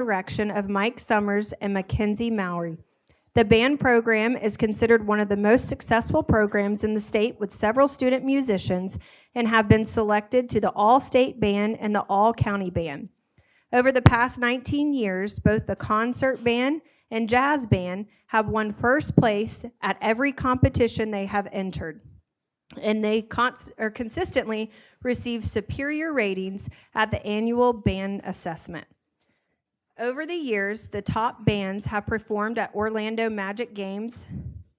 direction of Mike Summers and Mackenzie Mowry. The band program is considered one of the most successful programs in the state with several student musicians and have been selected to the All-State Band and the All-County Band. Over the past 19 years, both the concert band and jazz band have won first place at every competition they have entered, and they consistently receive superior ratings at the annual band assessment. Over the years, the top bands have performed at Orlando Magic Games,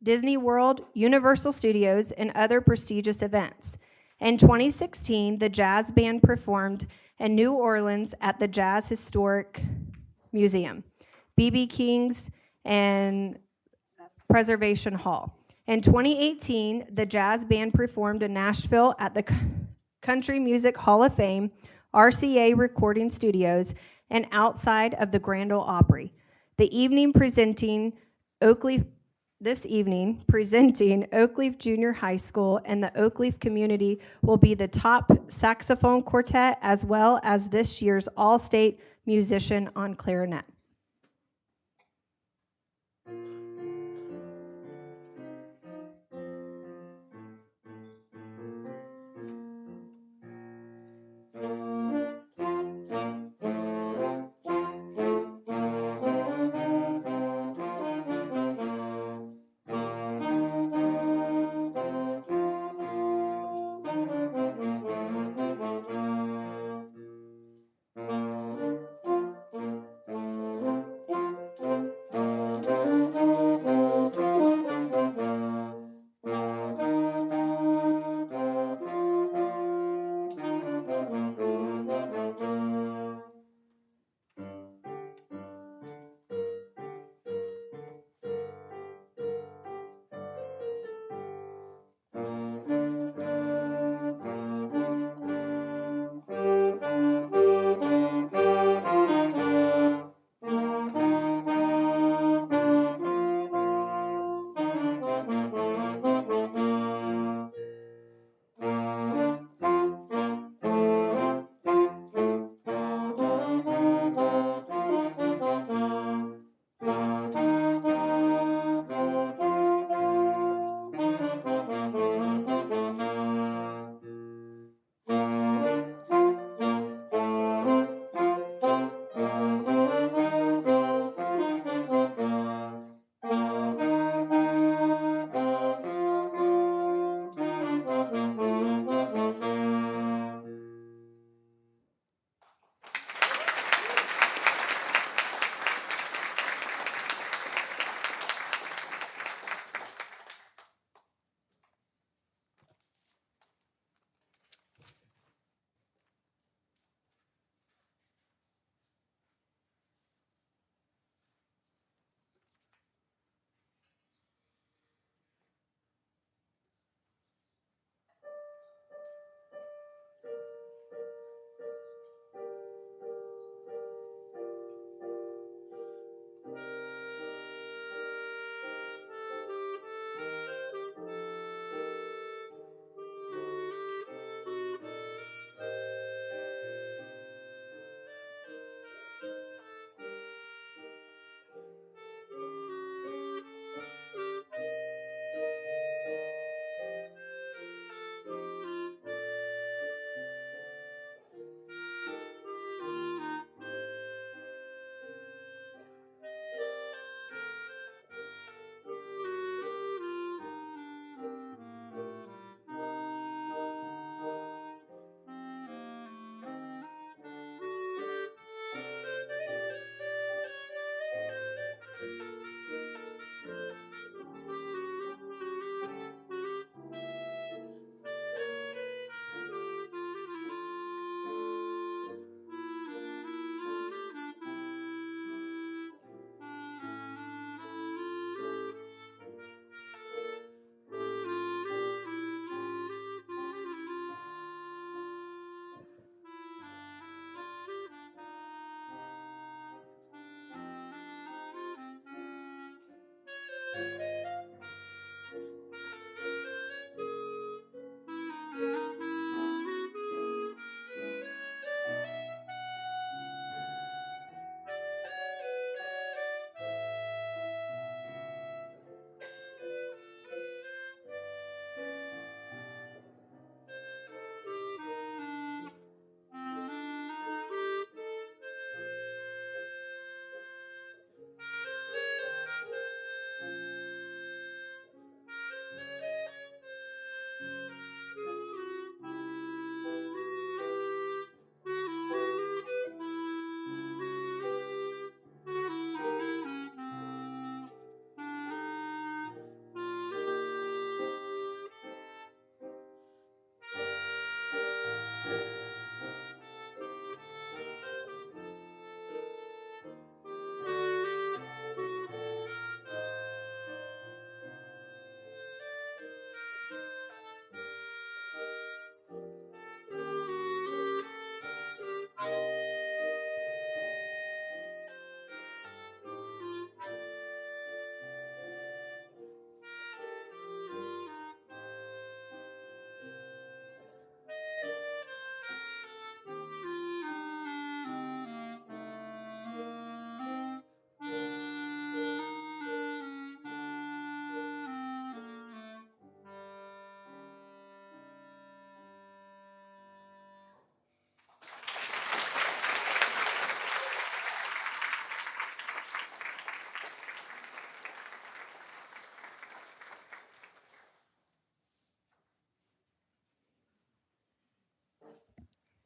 Disney World, Universal Studios, and other prestigious events. In 2016, the jazz band performed in New Orleans at the Jazz Historic Museum, B.B. King's, and Preservation Hall. In 2018, the jazz band performed in Nashville at the Country Music Hall of Fame, RCA Recording Studios, and outside of the Grand Ole Opry. This evening presenting Oakleaf Junior High School and the Oakleaf community will be the top saxophone quartet as well as this year's all-state musician on clarinet.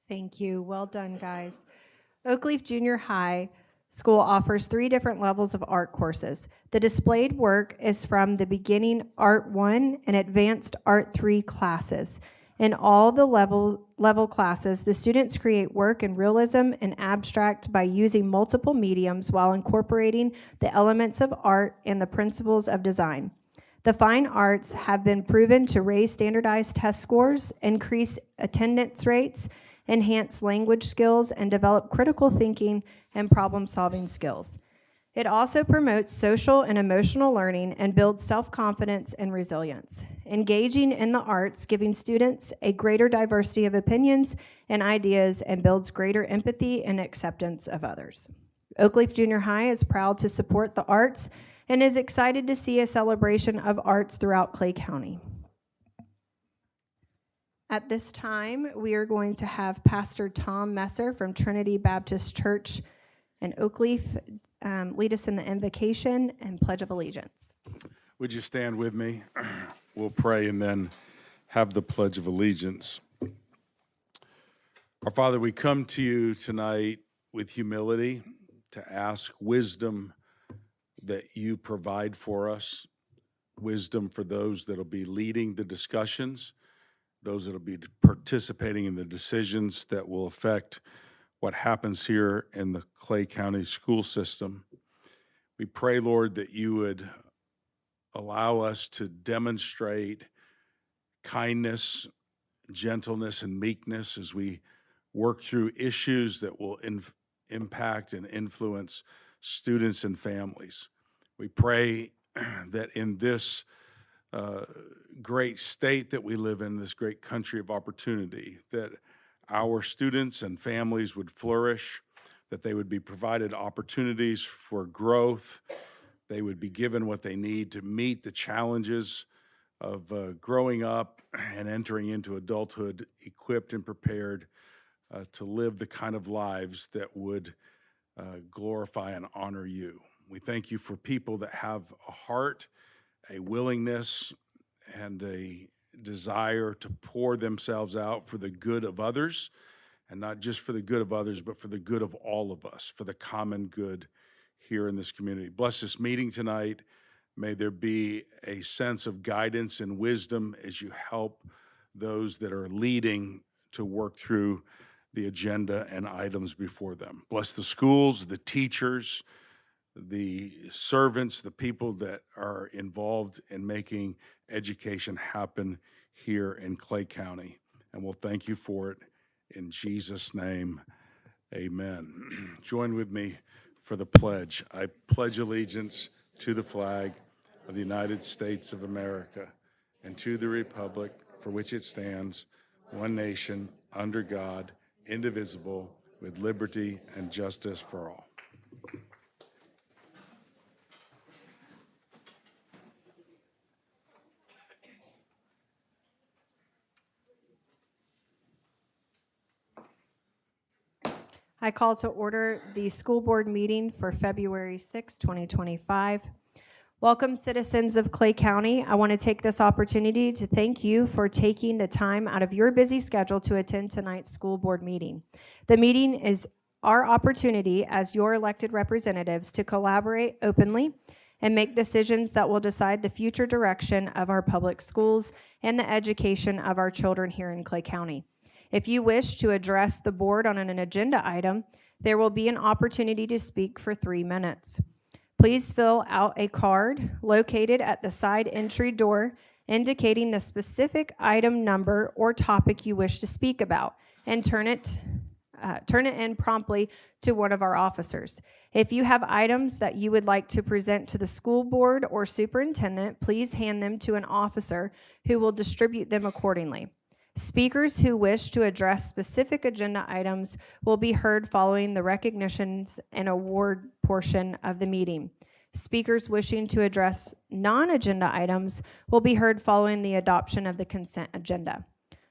Thank you. Well done, guys. Oakleaf Junior High School offers 3 different levels of art courses. The displayed work is from the beginning Art 1 and Advanced Art 3 classes. In all the level classes, the students create work in realism and abstract by using multiple mediums while incorporating the elements of art and the principles of design. The fine arts have been proven to raise standardized test scores, increase attendance rates, enhance language skills, and develop critical thinking and problem-solving skills. It also promotes social and emotional learning and builds self-confidence and resilience. Engaging in the arts, giving students a greater diversity of opinions and ideas, and builds greater empathy and acceptance of others. Oakleaf Junior High is proud to support the arts and is excited to see a celebration of arts throughout Clay County. At this time, we are going to have Pastor Tom Messer from Trinity Baptist Church in Oakleaf lead us in the invocation and Pledge of Allegiance. Would you stand with me? We'll pray and then have the Pledge of Allegiance. Our Father, we come to you tonight with humility to ask wisdom that you provide for us, wisdom for those that will be leading the discussions, those that will be participating in the decisions that will affect what happens here in the Clay County school system. We pray, Lord, that you would allow us to demonstrate kindness, gentleness, and meekness as we work through issues that will impact and influence students and families. We pray that in this great state that we live in, this great country of opportunity, that our students and families would flourish, that they would be provided opportunities for growth, they would be given what they need to meet the challenges of growing up and entering into adulthood equipped and prepared to live the kind of lives that would glorify and honor you. We thank you for people that have a heart, a willingness, and a desire to pour themselves out for the good of others, and not just for the good of others, but for the good of all of us, for the common good here in this community. Bless this meeting tonight. May there be a sense of guidance and wisdom as you help those that are leading to work through the agenda and items before them. Bless the schools, the teachers, the servants, the people that are involved in making education happen here in Clay County. And we'll thank you for it in Jesus' name. Amen. Join with me for the pledge. I pledge allegiance to the flag of the United States of America and to the republic for which it stands, one nation, under God, indivisible, with liberty and justice for all. I call to order the school board meeting for February 6, 2025. Welcome, citizens of Clay County. I want to take this opportunity to thank you for taking the time out of your busy schedule to attend tonight's school board meeting. The meeting is our opportunity as your elected representatives to collaborate openly and make decisions that will decide the future direction of our public schools and the education of our children here in Clay County. If you wish to address the board on an agenda item, there will be an opportunity to speak for 3 minutes. Please fill out a card located at the side entry door indicating the specific item number or topic you wish to speak about, and turn it in promptly to one of our officers. If you have items that you would like to present to the school board or superintendent, please hand them to an officer who will distribute them accordingly. Speakers who wish to address specific agenda items will be heard following the recognitions and award portion of the meeting. Speakers wishing to address non-agenda items will be heard following the adoption of the consent agenda.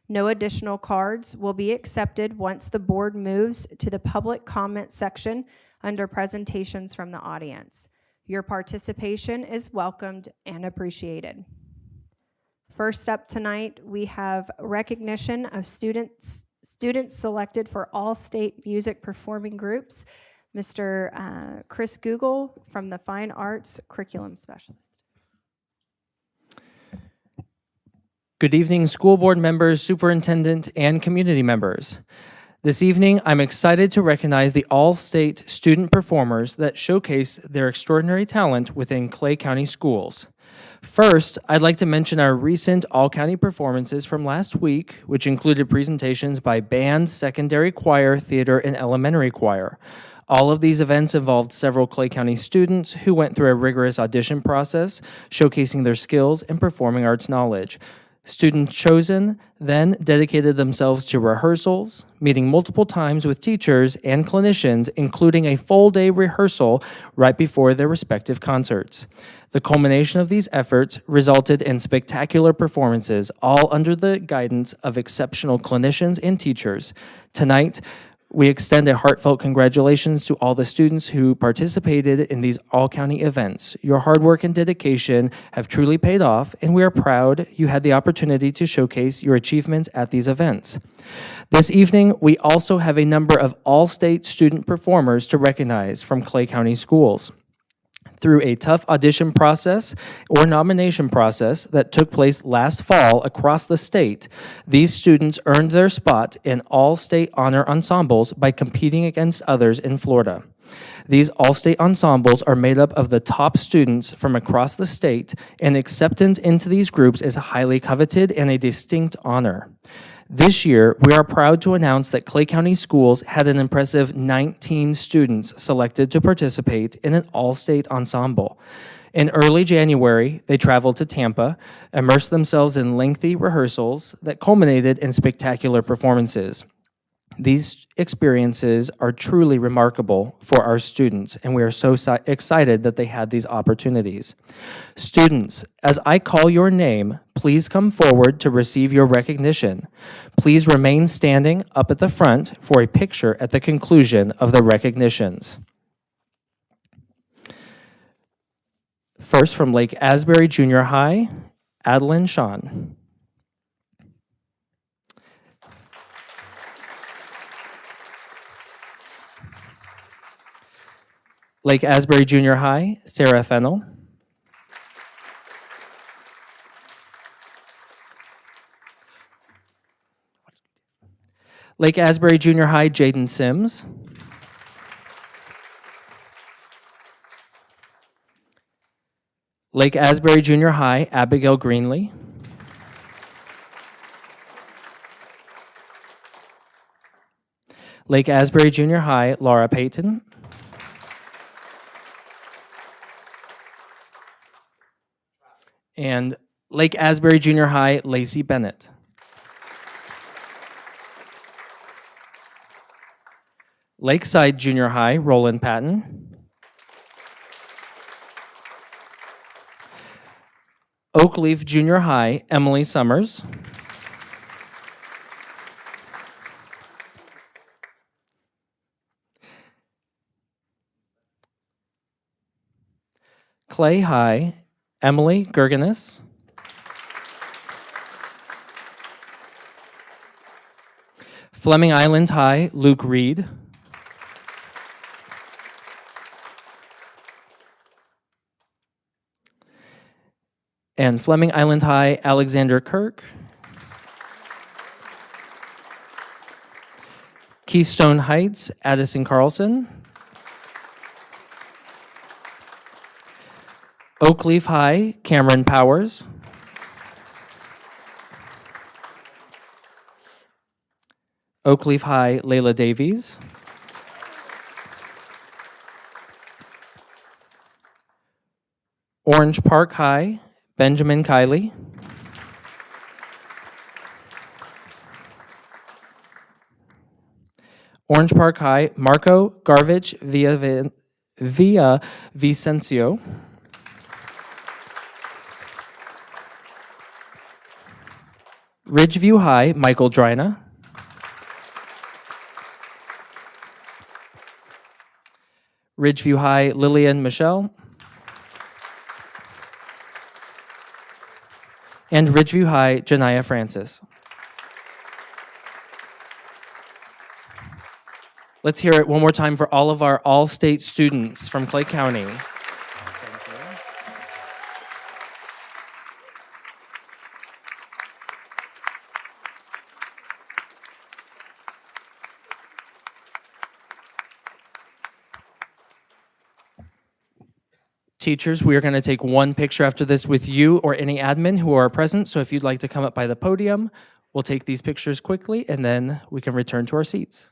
No additional cards will be accepted once the board moves to the public comment section under presentations from the audience. Your participation is welcomed and appreciated. First up tonight, we have recognition of students students selected for all-state music performing groups, Mr. Chris Google from the Fine Arts Curriculum Specialist. Good evening, school board members, superintendent, and community members. This evening, I'm excited to recognize the all-state student performers that showcase their extraordinary talent within Clay County schools. First, I'd like to mention our recent all-county performances from last week, which included presentations by band, secondary choir, theater, and elementary choir. All of these events involved several Clay County students who went through a rigorous audition process, showcasing their skills and performing arts knowledge. Students chosen then dedicated themselves to rehearsals, meeting multiple times with teachers and clinicians, including a full-day rehearsal right before their respective concerts. The culmination of these efforts resulted in spectacular performances, all under the guidance of exceptional clinicians and teachers. Tonight, we extend a heartfelt congratulations to all the students who participated in these all-county events. Your hard work and dedication have truly paid off, and we are proud you had the opportunity to showcase your achievements at these events. This evening, we also have a number of all-state student performers to recognize from Clay County schools. Through a tough audition process or nomination process that took place last fall across the state, these students earned their spot in all-state honor ensembles by competing against others in Florida. These all-state ensembles are made up of the top students from across the state, and acceptance into these groups is highly coveted and a distinct honor. This year, we are proud to announce that Clay County Schools had an impressive 19 students selected to participate in an all-state ensemble. In early January, they traveled to Tampa, immersed themselves in lengthy rehearsals that culminated in spectacular performances. These experiences are truly remarkable for our students, and we are so excited that they had these opportunities. Students, as I call your name, please come forward to receive your recognition. Please remain standing up at the front for a picture at the conclusion of the recognitions. First, from Lake Asbury Junior High, Adeline Shawn. Lake Asbury Junior High, Sarah Fennell. Lake Asbury Junior High, Jaden Sims. Lake Asbury Junior High, Abigail Greenlee. Lake Asbury Junior High, Laura Payton. And Lake Asbury Junior High, Lacey Bennett. Lakeside Junior High, Roland Patton. Oakleaf Junior High, Emily Summers. Clay High, Emily Gergenis. Fleming Island High, Luke Reed. And Fleming Island High, Alexander Kirk. Keystone Heights, Addison Carlson. Oakleaf High, Cameron Powers. Oakleaf High, Layla Davies. Orange Park High, Benjamin Kiley. Orange Park High, Marco Garvich via Vicencio. Ridgeview High, Michael Drina. Ridgeview High, Lillian Michelle. And Ridgeview High, Janiyah Francis. Let's hear it one more time for all of our all-state students from Clay County. Teachers, we are going to take one picture after this with you or any admin who are present. So if you'd like to come up by the podium, we'll take these pictures quickly and then we can return to our seats.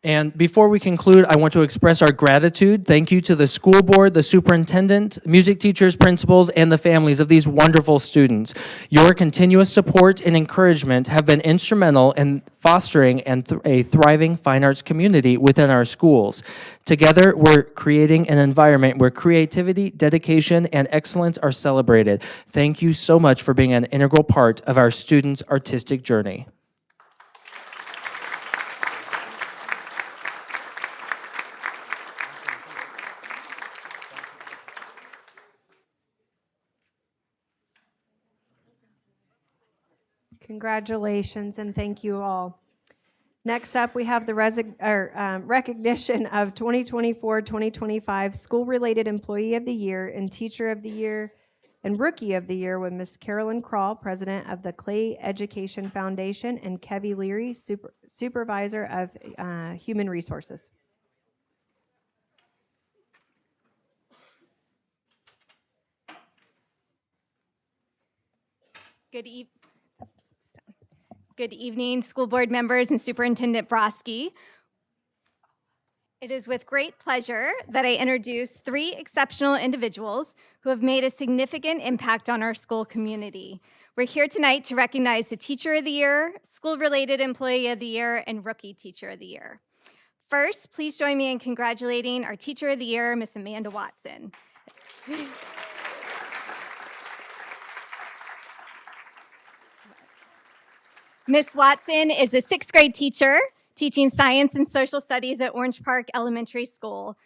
And before we conclude, I want to express our gratitude. Thank you to the school board, the superintendent, music teachers, principals, and the families of these wonderful students. Your continuous support and encouragement have been instrumental in fostering a thriving fine arts community within our schools. Together, we're creating an environment where creativity, dedication, and excellence are celebrated. Thank you so much for being an integral part of our students' artistic journey. Congratulations and thank you all. Next up, we have the recognition of 2024-2025 School-Related Employee of the Year and Teacher of the Year and Rookie of the Year with Ms. Carolyn Krall, President of the Clay Education Foundation, and Kevy Leary, Supervisor of Human Resources. Good evening, school board members and Superintendent Broski. It is with great pleasure that I introduce three exceptional individuals who have made a significant impact on our school community. We're here tonight to recognize the Teacher of the Year, School-Related Employee of the Year, and Rookie Teacher of the Year. First, please join me in congratulating our Teacher of the Year, Miss Amanda Watson. Miss Watson is a sixth grade teacher teaching science and social studies at Orange Park Elementary School.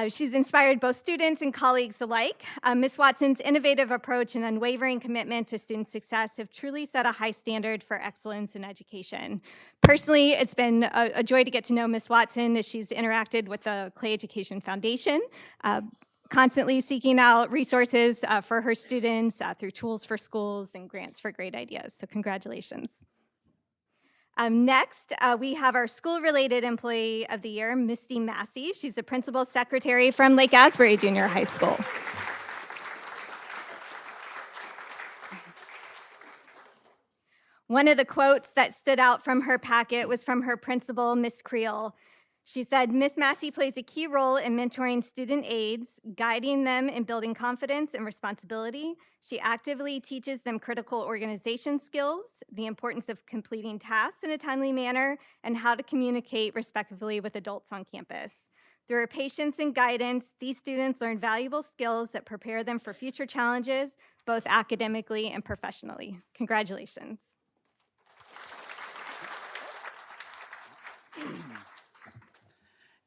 She's inspired both students and colleagues alike. Miss Watson's innovative approach and unwavering commitment to student success have truly set a high standard for excellence in education. Personally, it's been a joy to get to know Miss Watson as she's interacted with the Clay Education Foundation, constantly seeking out resources for her students through tools for schools and grants for great ideas. So congratulations. Next, we have our School-Related Employee of the Year, Misty Massey. She's the Principal Secretary from Lake Asbury Junior High School. One of the quotes that stood out from her packet was from her principal, Miss Creel. She said, Miss Massey plays a key role in mentoring student aides, guiding them in building confidence and responsibility. She actively teaches them critical organization skills, the importance of completing tasks in a timely manner, and how to communicate respectfully with adults on campus. Through her patience and guidance, these students learn valuable skills that prepare them for future challenges, both academically and professionally. Congratulations.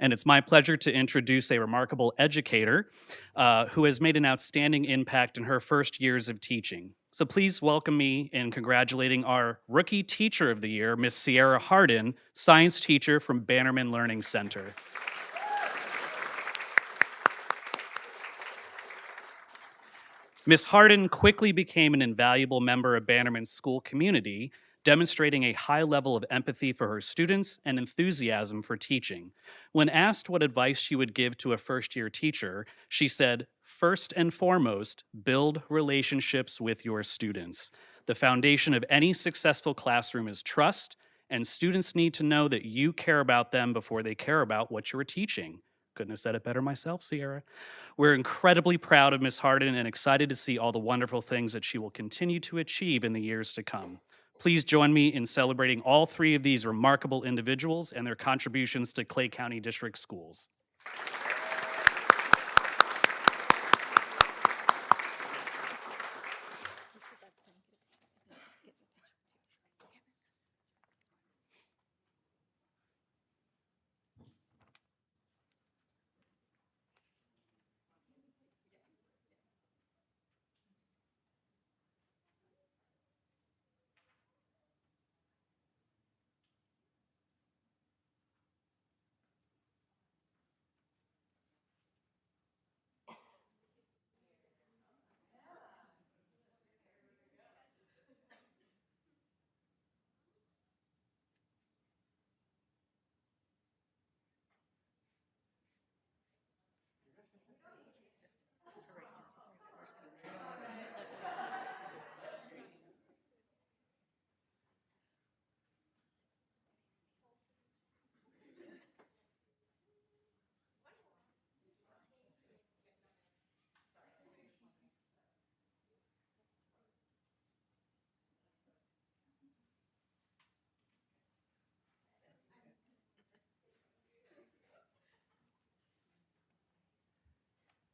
And it's my pleasure to introduce a remarkable educator who has made an outstanding impact in her first years of teaching. So please welcome me in congratulating our Rookie Teacher of the Year, Miss Sierra Hardin, science teacher from Bannerman Learning Center. Miss Hardin quickly became an invaluable member of Bannerman's school community, demonstrating a high level of empathy for her students and enthusiasm for teaching. When asked what advice she would give to a first-year teacher, she said, "First and foremost, build relationships with your students. The foundation of any successful classroom is trust, And students need to know that you care about them before they care about what you're teaching. Couldn't have said it better myself, Sierra. We're incredibly proud of Ms. Hardin and excited to see all the wonderful things that she will continue to achieve in the years to come. Please join me in celebrating all three of these remarkable individuals and their contributions to Clay County District Schools.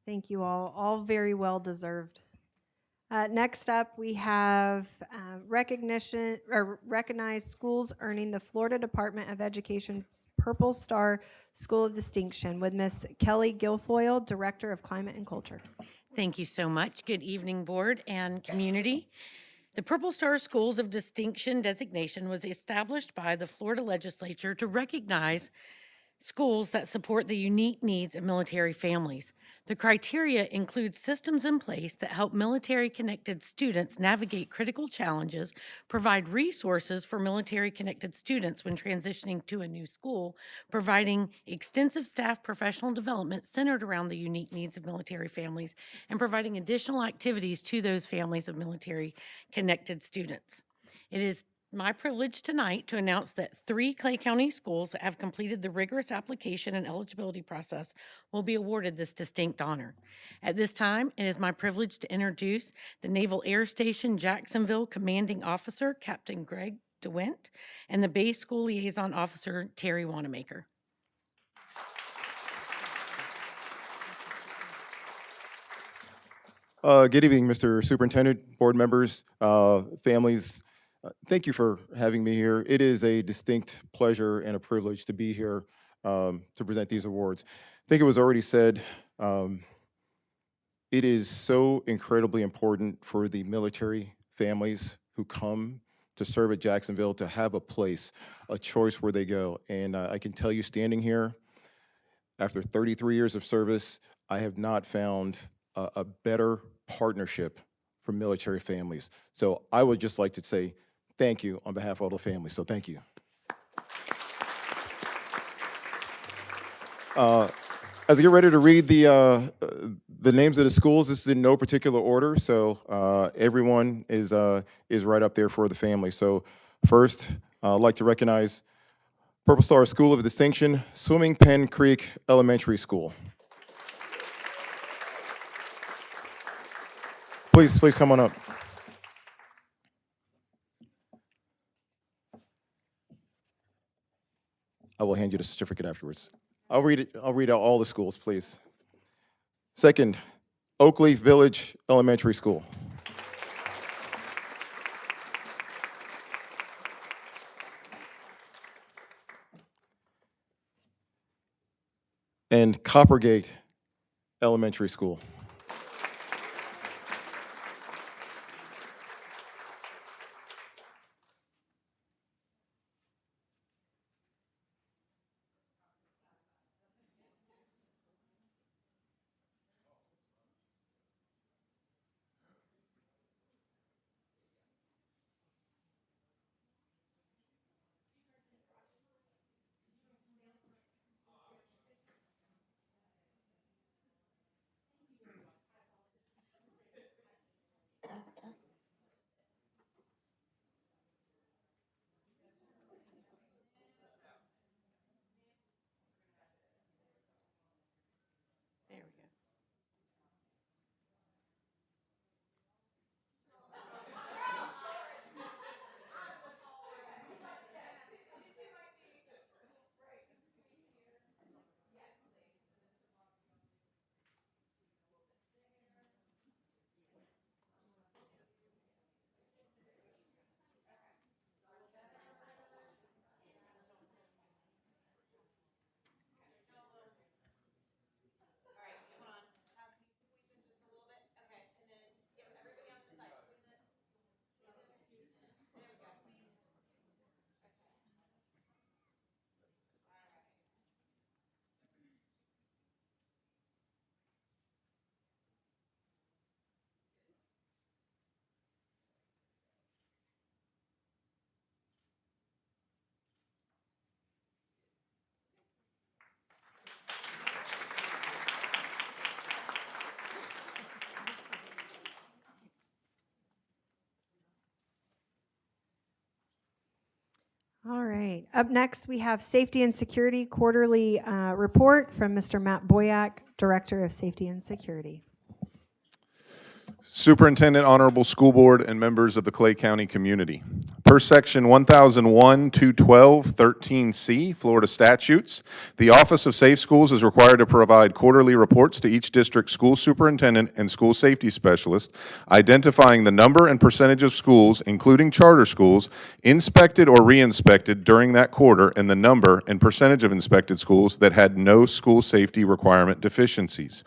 Thank you all very well deserved. Next up, we have recognition or recognized schools earning the Florida Department of Education's Purple Star School of Distinction with Miss Kelly Guilfoyle, Director of Climate and Culture. Thank you so much. Good evening, board and community. The Purple Star Schools of Distinction designation was established by the Florida legislature to recognize schools that support the unique needs of military families. The criteria include systems in place that help military-connected students navigate critical challenges, provide resources for military-connected students when transitioning to a new school, providing extensive staff professional development centered around the unique needs of military families, and providing additional activities to those families of military-connected students. It is my privilege tonight to announce that 3 Clay County schools that have completed the rigorous application and eligibility process will be awarded this distinct honor. At this time, it is my privilege to introduce the Naval Air Station Jacksonville Commanding Officer, Captain Greg DeWint, and the Bay School Liaison Officer, Terry Wanamaker. Good evening, Mr. Superintendent, board members, families. Thank you for having me here. It is a distinct pleasure and a privilege to be here to present these awards. I think it was already said, it is so incredibly important for the military families who come to serve at Jacksonville to have a place, a choice where they go. And I can tell you, standing here, after 33 years of service, I have not found a better partnership for military families. So I would just like to say thank you on behalf of all the families, so thank you. As I get ready to read the names of the schools, this is in no particular order, so everyone is right up there for the family. So first, I'd like to recognize Purple Star School of Distinction, Swimming Pen Creek Elementary School. Please come on up. I will hand you the certificate afterwards. I'll read out all the schools, please. Second, Oakleaf Village Elementary School. And Coppergate Elementary School. Up next, we have Safety and Security Quarterly Report from Mr. Matt Boyack, Director of Safety and Security. Superintendent, Honorable School Board, and members of the Clay County community. Per Section 1001-212-13C, Florida statutes, the Office of Safe Schools is required to provide quarterly reports to each district school superintendent and school safety specialist, identifying the number and percentage of schools, including charter schools, inspected or re-inspected during that quarter, and the number and percentage of inspected schools that had no school safety requirement deficiencies.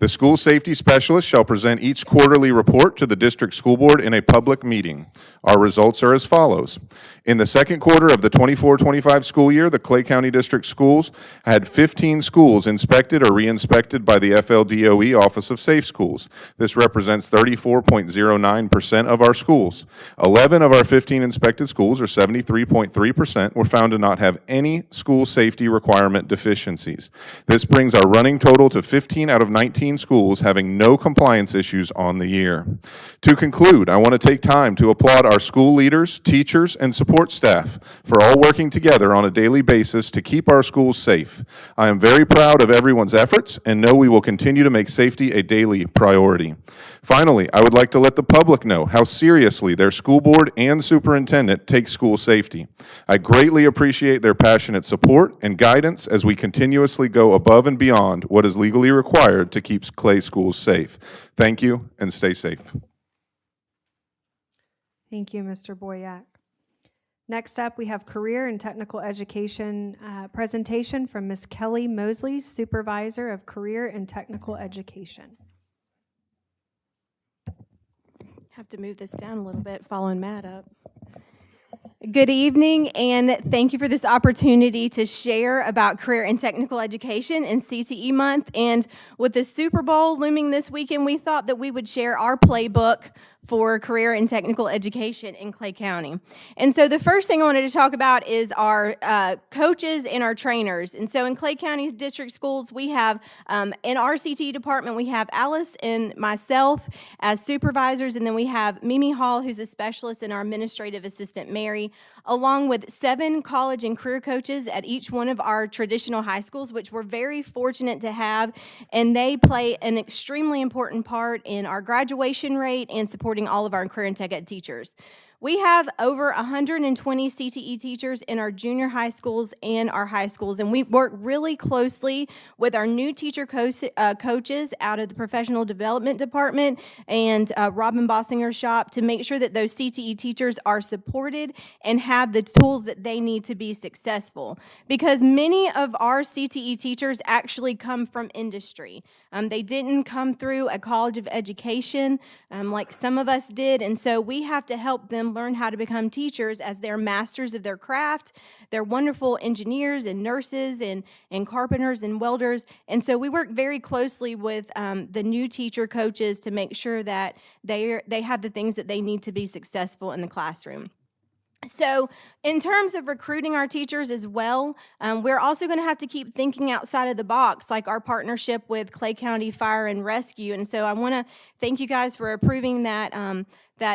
The school safety specialist shall present each quarterly report to the district school board in a public meeting. Our results are as follows. In the second quarter of the 24-25 school year, the Clay County District Schools had 15 schools inspected or re-inspected by the FLDOE Office of Safe Schools. This represents 34.09% of our schools. 11 of our 15 inspected schools, or 73.3%, were found to not have any school safety requirement deficiencies. This brings our running total to 15 out of 19 schools having no compliance issues on the year. To conclude, I want to take time to applaud our school leaders, teachers, and support staff for all working together on a daily basis to keep our schools safe. I am very proud of everyone's efforts and know we will continue to make safety a daily priority. Finally, I would like to let the public know how seriously their school board and superintendent take school safety. I greatly appreciate their passionate support and guidance as we continuously go above and beyond what is legally required to keep Clay schools safe. Thank you, and stay safe. Thank you, Mr. Boyack. Next up, we have Career and Technical Education presentation from Ms. Kelly Mosley, Supervisor of Career and Technical Education. Have to move this down a little bit, following Matt up. Good evening, and thank you for this opportunity to share about career and technical education in CTE month. And with the Super Bowl looming this weekend, we thought that we would share our playbook for career and technical education in Clay County. And so the first thing I wanted to talk about is our coaches and our trainers. And so in Clay County District Schools, we have, in our CTE department, we have Alice and myself as supervisors, and then we have Mimi Hall, who's a specialist, and our administrative assistant, Mary, along with 7 college and career coaches at each one of our traditional high schools, which we're very fortunate to have, and they play an extremely important part in our graduation rate and supporting all of our career and tech ed teachers. We have over 120 CTE teachers in our junior high schools and our high schools, and we work really closely with our new teacher coaches out of the professional development department and Robin Bossinger's shop to make sure that those CTE teachers are supported and have the tools that they need to be successful. Because many of our CTE teachers actually come from industry. They didn't come through a college of education like some of us did, and so we have to help them learn how to become teachers as they're masters of their craft. They're wonderful engineers and nurses and carpenters and welders, and so we work very closely with the new teacher coaches to make sure that they have the things that they need to be successful in the classroom. So in terms of recruiting our teachers as well, we're also going to have to keep thinking outside of the box, like our partnership with Clay County Fire and Rescue. And so I want to thank you guys for approving that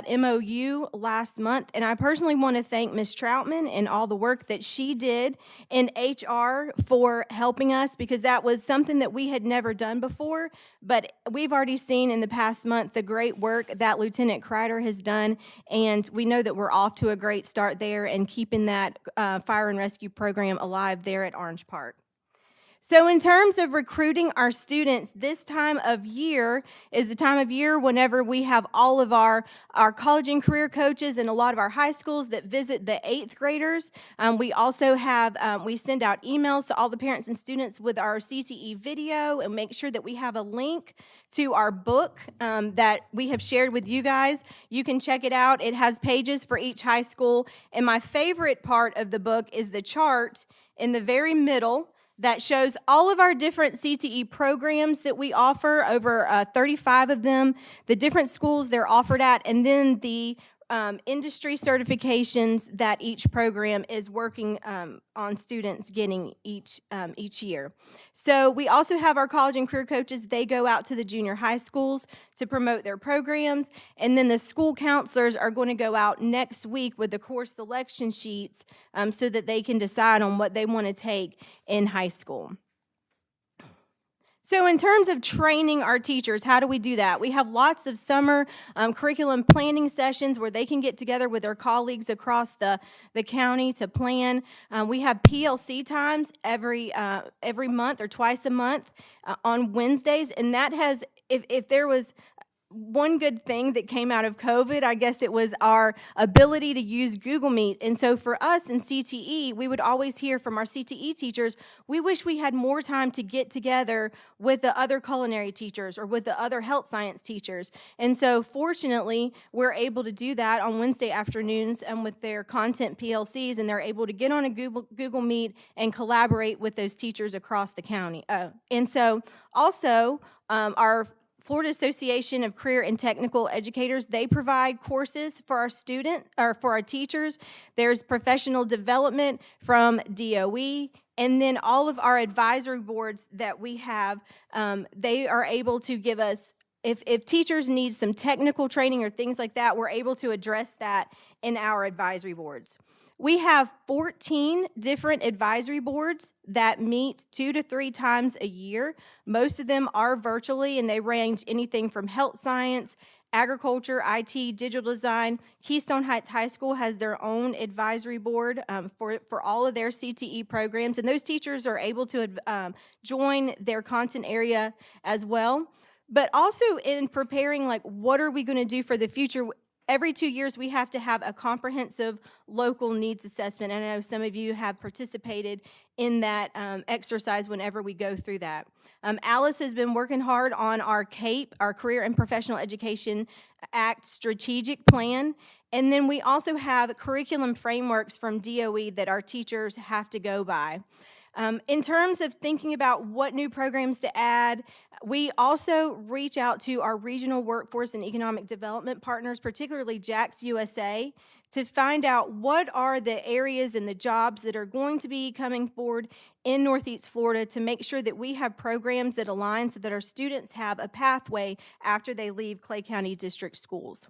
MOU last month. And I personally want to thank Ms. Troutman and all the work that she did in HR for helping us, because that was something that we had never done before. But we've already seen in the past month the great work that Lieutenant Kreider has done, and we know that we're off to a great start there and keeping that fire and rescue program alive there at Orange Park. So in terms of recruiting our students, this time of year is the time of year whenever we have all of our college and career coaches and a lot of our high schools that visit the 8th graders. We also have, we send out emails to all the parents and students with our CTE video and make sure that we have a link to our book that we have shared with you guys. You can check it out. It has pages for each high school. And my favorite part of the book is the chart in the very middle that shows all of our different CTE programs that we offer, over 35 of them, the different schools they're offered at, and then the industry certifications that each program is working on students getting each year. So we also have our college and career coaches. They go out to the junior high schools to promote their programs, and then the school counselors are going to go out next week with the course selection sheets so that they can decide on what they want to take in high school. So in terms of training our teachers, how do we do that? We have lots of summer curriculum planning sessions where they can get together with their colleagues across the county to plan. We have PLC times every month or twice a month on Wednesdays, and that has, if there was one good thing that came out of COVID, I guess it was our ability to use Google Meet. And so for us in CTE, we would always hear from our CTE teachers, we wish we had more time to get together with the other culinary teachers or with the other health science teachers. And so fortunately, we're able to do that on Wednesday afternoons and with their content PLCs, and they're able to get on a Google Meet and collaborate with those teachers across the county. And so also our Florida Association of Career and Technical Educators, they provide courses for our for our teachers. There's professional development from DOE, and then all of our advisory boards that we have, they are able to give us, if teachers need some technical training or things like that, we're able to address that in our advisory boards. We have 14 different advisory boards that meet 2 to 3 times a year. Most of them are virtually, and they range anything from health science, agriculture, IT, digital design. Keystone Heights High School has their own advisory board for all of their CTE programs, and those teachers are able to join their content area as well. But also in preparing, like, what are we going to do for the future? Every 2 years, we have to have a comprehensive local needs assessment. And I know some of you have participated in that exercise whenever we go through that. Alice has been working hard on our CAPE, our Career and Professional Education Act strategic plan. And then we also have curriculum frameworks from DOE that our teachers have to go by. In terms of thinking about what new programs to add, we also reach out to our regional workforce and economic development partners, particularly JAX USA, to find out what are the areas and the jobs that are going to be coming forward in Northeast Florida to make sure that we have programs that align so that our students have a pathway after they leave Clay County District schools.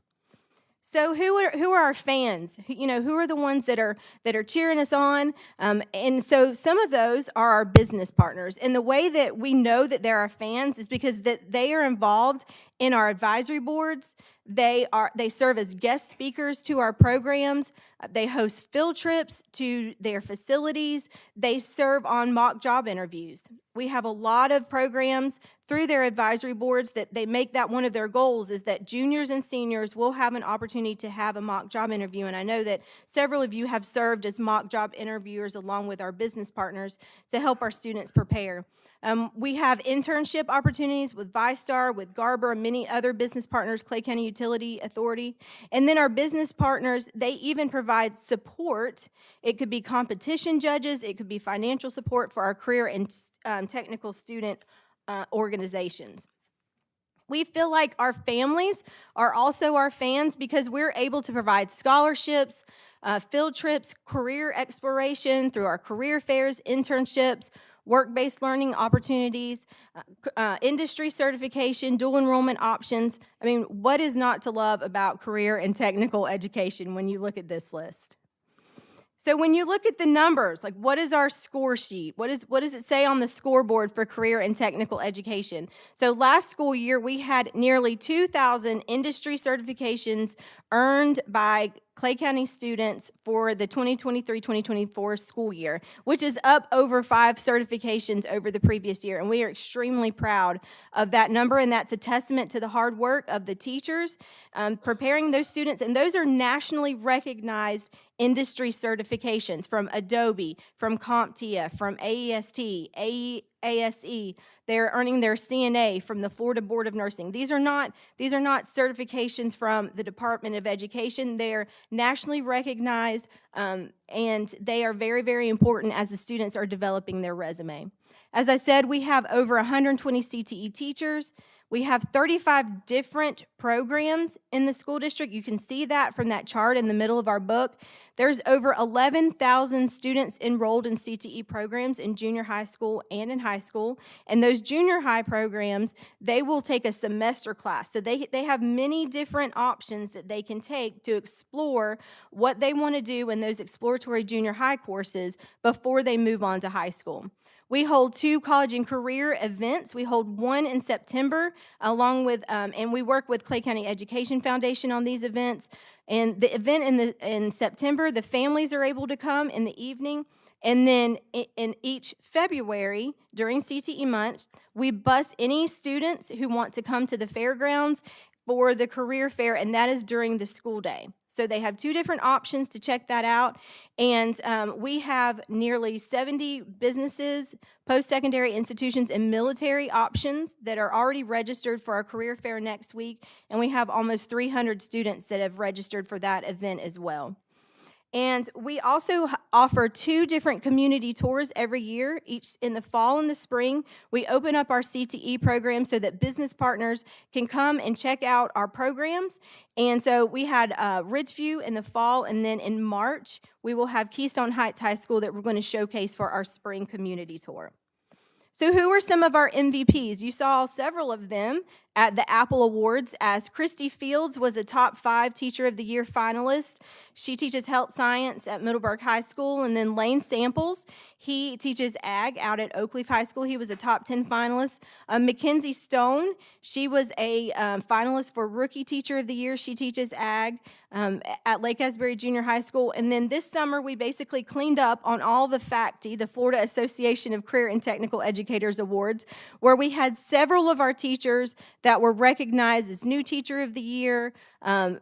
So who are our fans? Who are the ones that are cheering us on? And so some of those are our business partners. And the way that we know that they're our fans is because that they are involved in our advisory boards. They serve as guest speakers to our programs. They host field trips to their facilities. They serve on mock job interviews. We have a lot of programs through their advisory boards that they make that one of their goals, is that juniors and seniors will have an opportunity to have a mock job interview. And I know that several of you have served as mock job interviewers along with our business partners to help our students prepare. We have internship opportunities with ViStar, with Garber, and many other business partners, Clay County Utility Authority. And then our business partners, they even provide support. It could be competition judges, it could be financial support for our career and technical student organizations. We feel like our families are also our fans because we're able to provide scholarships, field trips, career exploration through our career fairs, internships, work-based learning opportunities, industry certification, dual enrollment options. I mean, what is not to love about career and technical education when you look at this list? So when you look at the numbers, like, what is our score sheet? What does it say on the scoreboard for career and technical education? So last school year, we had nearly 2,000 industry certifications earned by Clay County students for the 2023-2024 school year, which is up over 5 certifications over the previous year. And we are extremely proud of that number, and that's a testament to the hard work of the teachers preparing those students. And those are nationally recognized industry certifications from Adobe, from CompTIA, from AEST, ASE. They're earning their CNA from the Florida Board of Nursing. These are not certifications from the Department of Education. They're nationally recognized, and they are very, very important as the students are developing their resume. As I said, we have over 120 CTE teachers. We have 35 different programs in the school district. You can see that from that chart in the middle of our book. There's over 11,000 students enrolled in CTE programs in junior high school and in high school. And those junior high programs, they will take a semester class. So they have many different options that they can take to explore what they want to do in those exploratory junior high courses before they move on to high school. We hold 2 college and career events. We hold one in September, along with, and we work with Clay County Education Foundation on these events. And the event in September, the families are able to come in the evening. And then in each February, during CTE months, we bus any students who want to come to the fairgrounds for the career fair, and that is during the school day. So they have 2 different options to check that out. And we have nearly 70 businesses, post-secondary institutions, and military options that are already registered for our career fair next week. And we have almost 300 students that have registered for that event as well. And we also offer 2 different community tours every year, each in the fall and the spring. We open up our CTE program so that business partners can come and check out our programs. And so we had Ridgeview in the fall, and then in March, we will have Keystone Heights High School that we're going to showcase for our spring community tour. So who are some of our MVPs? You saw several of them at the Apple Awards, as Christy Fields was a top 5 Teacher of the Year finalist. She teaches health science at Middleburg High School. And then Lane Samples, he teaches ag out at Oakleaf High School. He was a top 10 finalist. Mackenzie Stone, she was a finalist for Rookie Teacher of the Year. She teaches ag at Lake Asbury Junior High School. And then this summer, we basically cleaned up on all the FACTE, the Florida Association of Career and Technical Educators Awards, where we had several of our teachers that were recognized as New Teacher of the Year,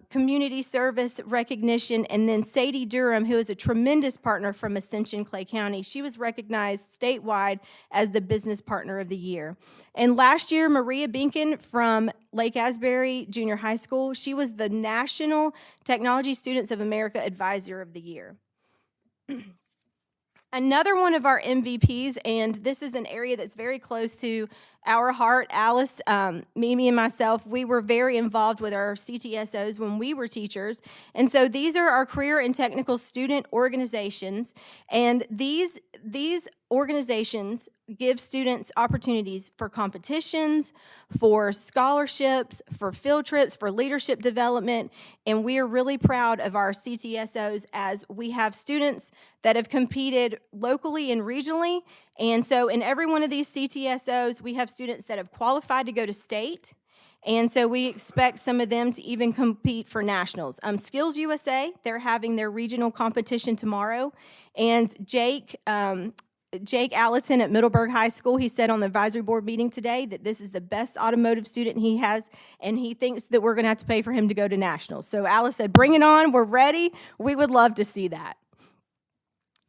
Community Service Recognition, and then Sadie Durham, who is a tremendous partner from Ascension, Clay County. She was recognized statewide as the Business Partner of the Year. And last year, Maria Binkin from Lake Asbury Junior High School, she was the National Technology Students of America Advisor of the Year. Another one of our MVPs, and this is an area that's very close to our heart, Alice, Mimi, and myself, we were very involved with our CTSOs when we were teachers. And so these are our career and technical student organizations. And these organizations give students opportunities for competitions, for scholarships, for field trips, for leadership development. And we are really proud of our CTSOs, as we have students that have competed locally and regionally. And so in every one of these CTSOs, we have students that have qualified to go to state. And so we expect some of them to even compete for nationals. Skills USA, they're having their regional competition tomorrow. And Jake Allison at Middleburg High School, he said on the advisory board meeting today that this is the best automotive student he has, and he thinks that we're going to have to pay for him to go to nationals. So Alice said, bring it on, we're ready. We would love to see that.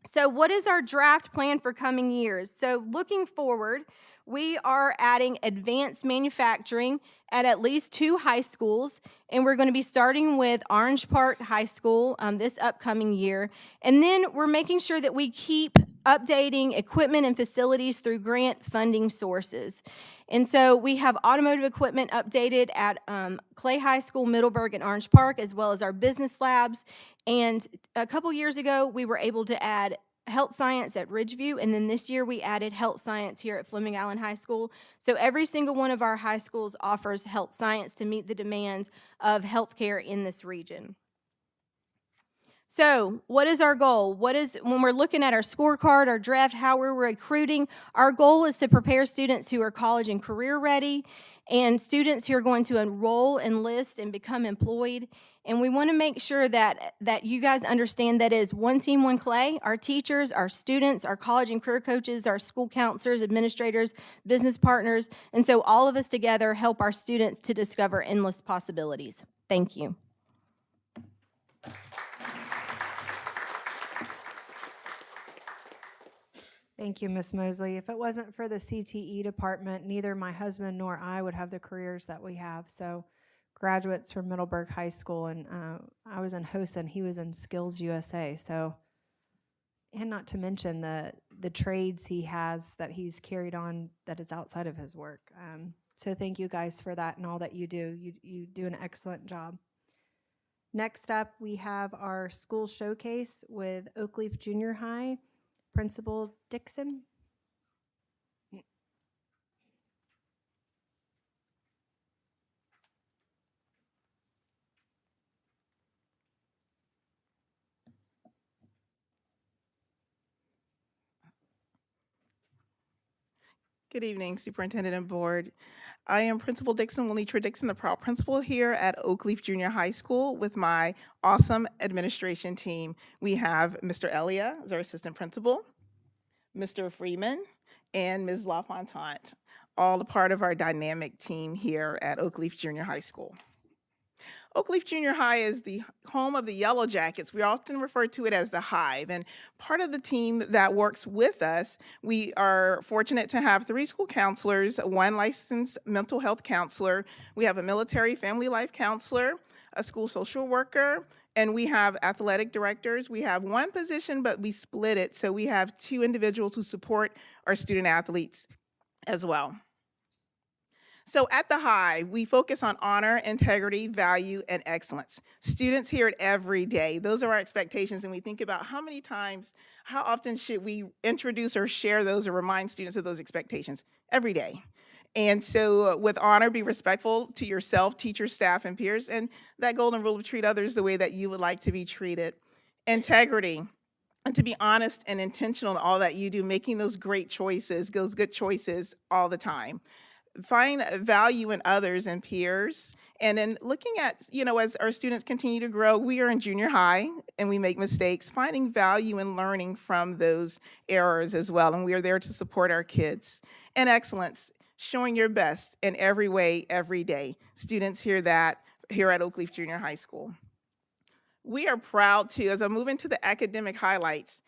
So what is our draft plan for coming years? So looking forward, we are adding advanced manufacturing at least 2 high schools, and we're going to be starting with Orange Park High School this upcoming year. And then we're making sure that we keep updating equipment and facilities through grant funding sources. And so we have automotive equipment updated at Clay High School, Middleburg, and Orange Park, as well as our business labs. And a couple years ago, we were able to add health science at Ridgeview, and then this year we added health science here at Fleming Allen High School. So every single one of our high schools offers health science to meet the demands of healthcare in this region. So what is our goal? When we're looking at our scorecard, our draft, how we're recruiting, our goal is to prepare students who are college and career ready, and students who are going to enroll, enlist, and become employed. And we want to make sure that you guys understand that is one team, one Clay. Our teachers, our students, our college and career coaches, our school counselors, administrators, business partners, and so all of us together help our students to discover endless possibilities. Thank you. Thank you, Ms. Mosley. If it wasn't for the CTE department, neither my husband nor I would have the careers that we have. So graduates from Middleburg High School, and I was in HOSA and he was in Skills USA. So And not to mention the trades he has that he's carried on that is outside of his work. So thank you guys for that and all that you do. You do an excellent job. Next up, we have our school showcase with Oakleaf Junior High, Principal Dixon. Good evening, Superintendent and Board. I am Principal Dixon, Wilnitra Dixon, the proud principal here at Oakleaf Junior High School with my awesome administration team. We have Mr. Elia as our assistant principal, Mr. Freeman, and Ms. LaFontant, all a part of our dynamic team here at Oakleaf Junior High School. Oakleaf Junior High is the home of the Yellow Jackets. We often refer to it as the Hive. And part of the team that works with us, we are fortunate to have 3 school counselors, 1 licensed mental health counselor. We have a military family life counselor, a school social worker, and we have athletic directors. We have 1 position, but we split it. So we have 2 individuals who support our student athletes as well. So at the Hive, we focus on honor, integrity, value, and excellence. Students hear it every day. Those are our expectations, and we think about how often should we introduce or share those or remind students of those expectations? Every day. And so with honor, be respectful to yourself, teachers, staff, and peers, and that golden rule of treat others the way that you would like to be treated. Integrity. And to be honest and intentional in all that you do, making those great choices, those good choices all the time. Find value in others and peers. And then looking at, as our students continue to grow, we are in junior high and we make mistakes, finding value in learning from those errors as well. And we are there to support our kids. And excellence, showing your best in every way, every day. Students hear that here at Oakleaf Junior High School. We are proud to, as I move into the academic highlights,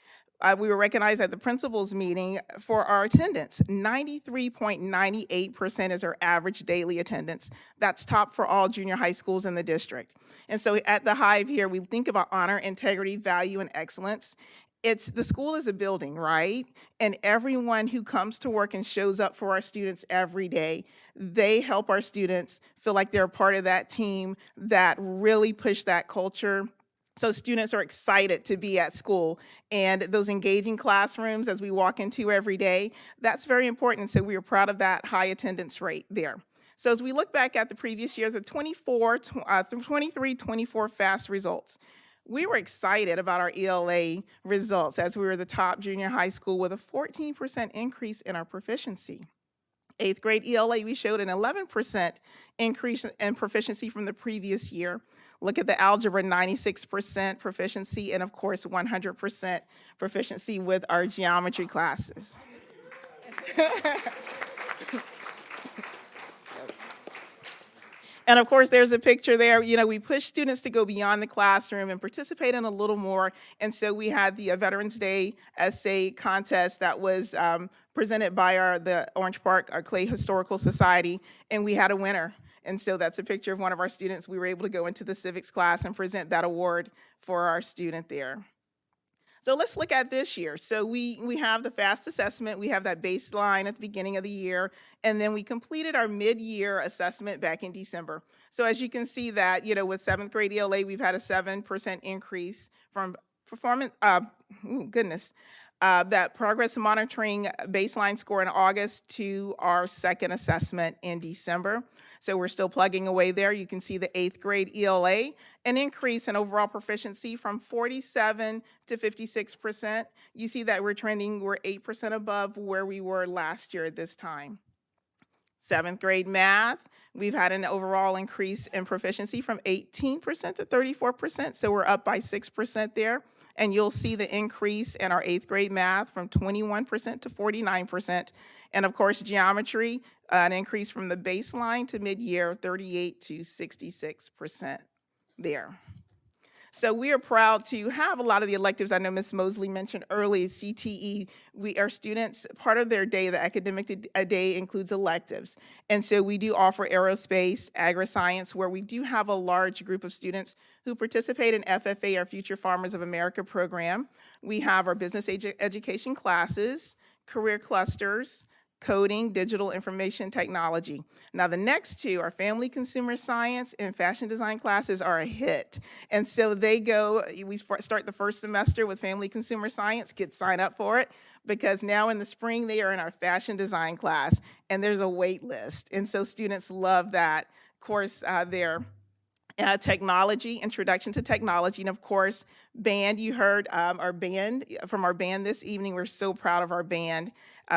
we were recognized at the principals meeting for our attendance. 93.98% is our average daily attendance. That's top for all junior high schools in the district. And so at the Hive here, we think about honor, integrity, value, and excellence. The school is a building, right? And everyone who comes to work and shows up for our students every day, they help our students feel like they're a part of that team that really push that culture. So students are excited to be at school, and those engaging classrooms as we walk into every day, that's very important. So we are proud of that high attendance rate there. So as we look back at the previous years, the 23-24 FAST results, we were excited about our ELA results as we were the top junior high school with a 14% increase in our proficiency. 8th grade ELA, we showed an 11% increase in proficiency from the previous year. Look at the algebra, 96% proficiency, and of course, 100% proficiency with our geometry classes. And of course, there's a picture there. We push students to go beyond the classroom and participate in a little more. And so we had the Veterans Day essay contest that was presented by the Orange Park, our Clay Historical Society, and we had a winner. And so that's a picture of one of our students. We were able to go into the civics class and present that award for our student there. So let's look at this year. So we have the FAST assessment. We have that baseline at the beginning of the year. And then we completed our mid-year assessment back in December. So as you can see that, with 7th grade ELA, we've had a 7% increase from performance, that progress monitoring baseline score in August to our second assessment in December. So we're still plugging away there. You can see the 8th grade ELA, an increase in overall proficiency from 47 to 56%. You see that we're 8% above where we were last year at this time. 7th grade math, we've had an overall increase in proficiency from 18% to 34%. So we're up by 6% there. And you'll see the increase in our 8th grade math from 21% to 49%. And of course, geometry, an increase from the baseline to mid-year, 38 to 66% there. So we are proud to have a lot of the electives. I know Ms. Mosley mentioned earlier, CTE. Our students, part of their day, the academic day, includes electives. And so we do offer aerospace, agri-science, where we do have a large group of students who participate in FFA, our Future Farmers of America program. We have our business education classes, career clusters, coding, digital information technology. Now the next two, our family consumer science and fashion design classes, are a hit. And so we start the first semester with family consumer science, kids sign up for it, because now in the spring they are in our fashion design class and there's a wait list. And so students love that course there. Technology, introduction to technology, and of course, band. You heard our band this evening. We're so proud of our band.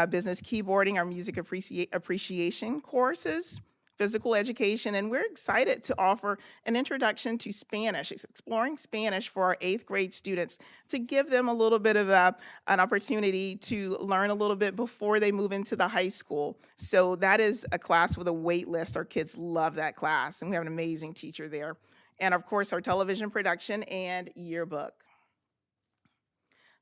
Business keyboarding, our music appreciation courses, physical education, and we're excited to offer an introduction to Spanish. It's exploring Spanish for our 8th grade students to give them a little bit of an opportunity to learn a little bit before they move into the high school. So that is a class with a wait list. Our kids love that class, and we have an amazing teacher there. And of course, our television production and yearbook.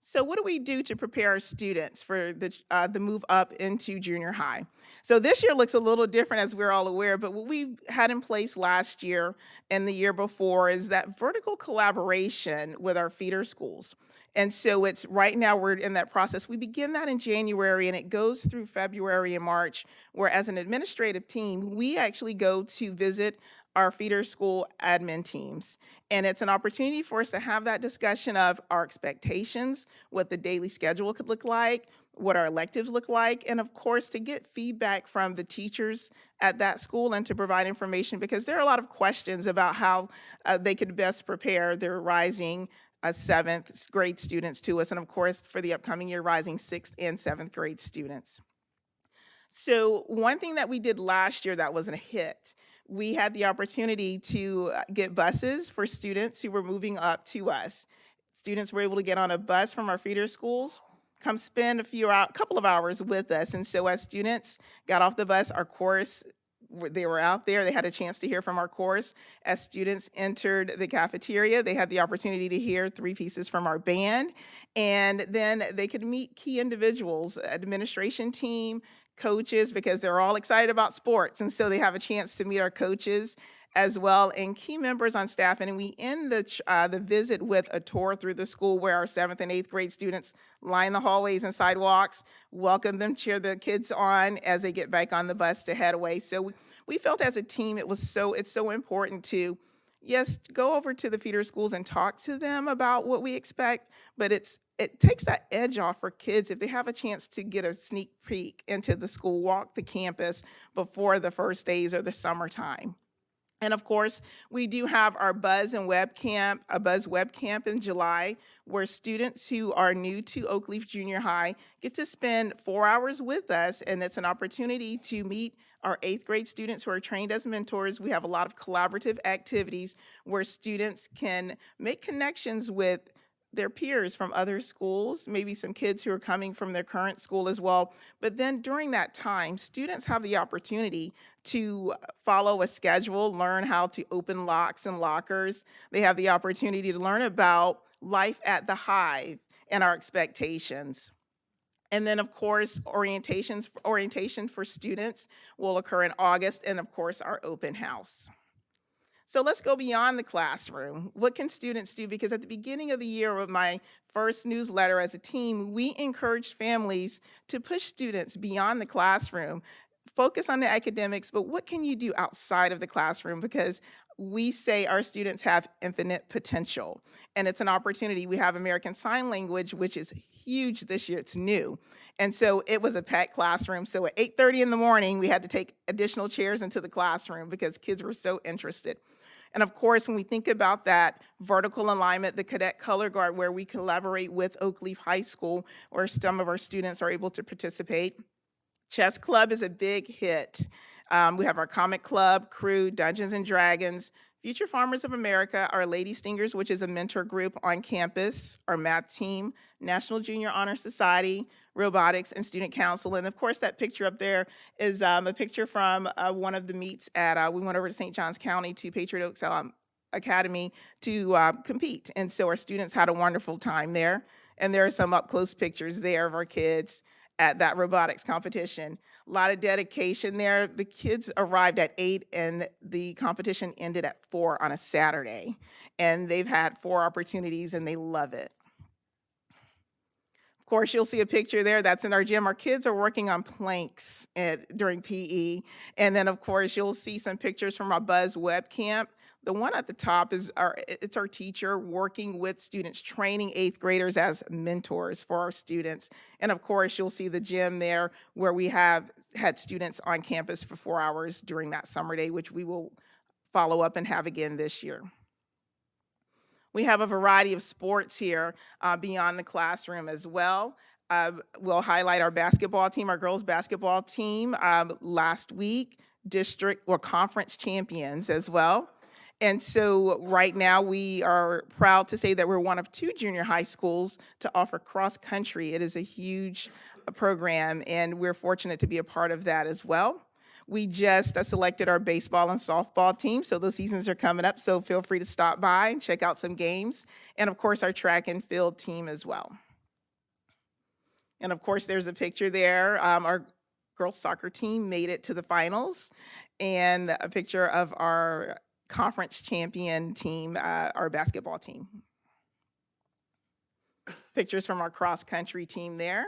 So what do we do to prepare our students for the move up into junior high? So this year looks a little different, as we're all aware, but what we had in place last year and the year before is that vertical collaboration with our feeder schools. And so it's right now we're in that process. We begin that in January and it goes through February and March, where as an administrative team, we actually go to visit our feeder school admin teams. And it's an opportunity for us to have that discussion of our expectations, what the daily schedule could look like, what our electives look like, and of course, to get feedback from the teachers at that school and to provide information, because there are a lot of questions about how they could best prepare their rising 7th grade students to us, and of course, for the upcoming year, rising 6th and 7th grade students. So one thing that we did last year that was a hit, we had the opportunity to get buses for students who were moving up to us. Students were able to get on a bus from our feeder schools, come spend a couple of hours with us. And so as students got off the bus, our chorus, they were out there, they had a chance to hear from our chorus. As students entered the cafeteria, they had the opportunity to hear 3 pieces from our band. And then they could meet key individuals, administration team, coaches, because they're all excited about sports. And so they have a chance to meet our coaches as well, and key members on staff. And we end the visit with a tour through the school where our 7th and 8th grade students line the hallways and sidewalks, welcome them, cheer the kids on as they get back on the bus to head away. So we felt as a team it's so important to, yes, go over to the feeder schools and talk to them about what we expect, but it takes that edge off for kids if they have a chance to get a sneak peek into the school, walk the campus before the first days or the summertime. And of course, we do have our Buzz Web Camp in July, where students who are new to Oakleaf Junior High get to spend 4 hours with us, and it's an opportunity to meet our 8th grade students who are trained as mentors. We have a lot of collaborative activities where students can make connections with their peers from other schools, maybe some kids who are coming from their current school as well. But then during that time, students have the opportunity to follow a schedule, learn how to open locks and lockers. They have the opportunity to learn about life at the Hive and our expectations. And then, of course, orientation for students will occur in August, and of course, our open house. So let's go beyond the classroom. What can students do? Because at the beginning of the year with my first newsletter as a team, we encouraged families to push students beyond the classroom, focus on the academics, but what can you do outside of the classroom? Because we say our students have infinite potential, and it's an opportunity. We have American Sign Language, which is huge this year. It's new. And so it was a packed classroom. So at 8:30 in the morning, we had to take additional chairs into the classroom because kids were so interested. And of course, when we think about that vertical alignment, the Cadet Color Guard, where we collaborate with Oakleaf High School, where some of our students are able to participate. Chess Club is a big hit. We have our Comic Club, Crew, Dungeons and Dragons, Future Farmers of America, our Lady Stingers, which is a mentor group on campus, our math team, National Junior Honor Society, robotics, and student council. And of course, that picture up there is a picture from one of the meets at, we went over to St. Johns County to Patriot Oaks academy to compete. And so our students had a wonderful time there. And there are some up close pictures there of our kids at that robotics competition. A lot of dedication there. The kids arrived at 8 and the competition ended at 4 on a Saturday. And they've had 4 opportunities and they love it. Of course, you'll see a picture there. That's in our gym. Our kids are working on planks during PE. And then, of course, you'll see some pictures from our Buzz webcam. The one at the top is our teacher working with students, training 8th graders as mentors for our students. And of course, you'll see the gym there where we have had students on campus for 4 hours during that summer day, which we will follow up and have again this year. We have a variety of sports here beyond the classroom as well. We'll highlight our basketball team, our girls basketball team last week, conference champions as well. And so right now we are proud to say that we're one of 2 junior high schools to offer cross country. It is a huge program and we're fortunate to be a part of that as well. We just selected our baseball and softball team, so those seasons are coming up, so feel free to stop by and check out some games. And of course, our track and field team as well. And of course, there's a picture there. Our girls soccer team made it to the finals, and a picture of our conference champion team, our basketball team. Pictures from our cross country team there.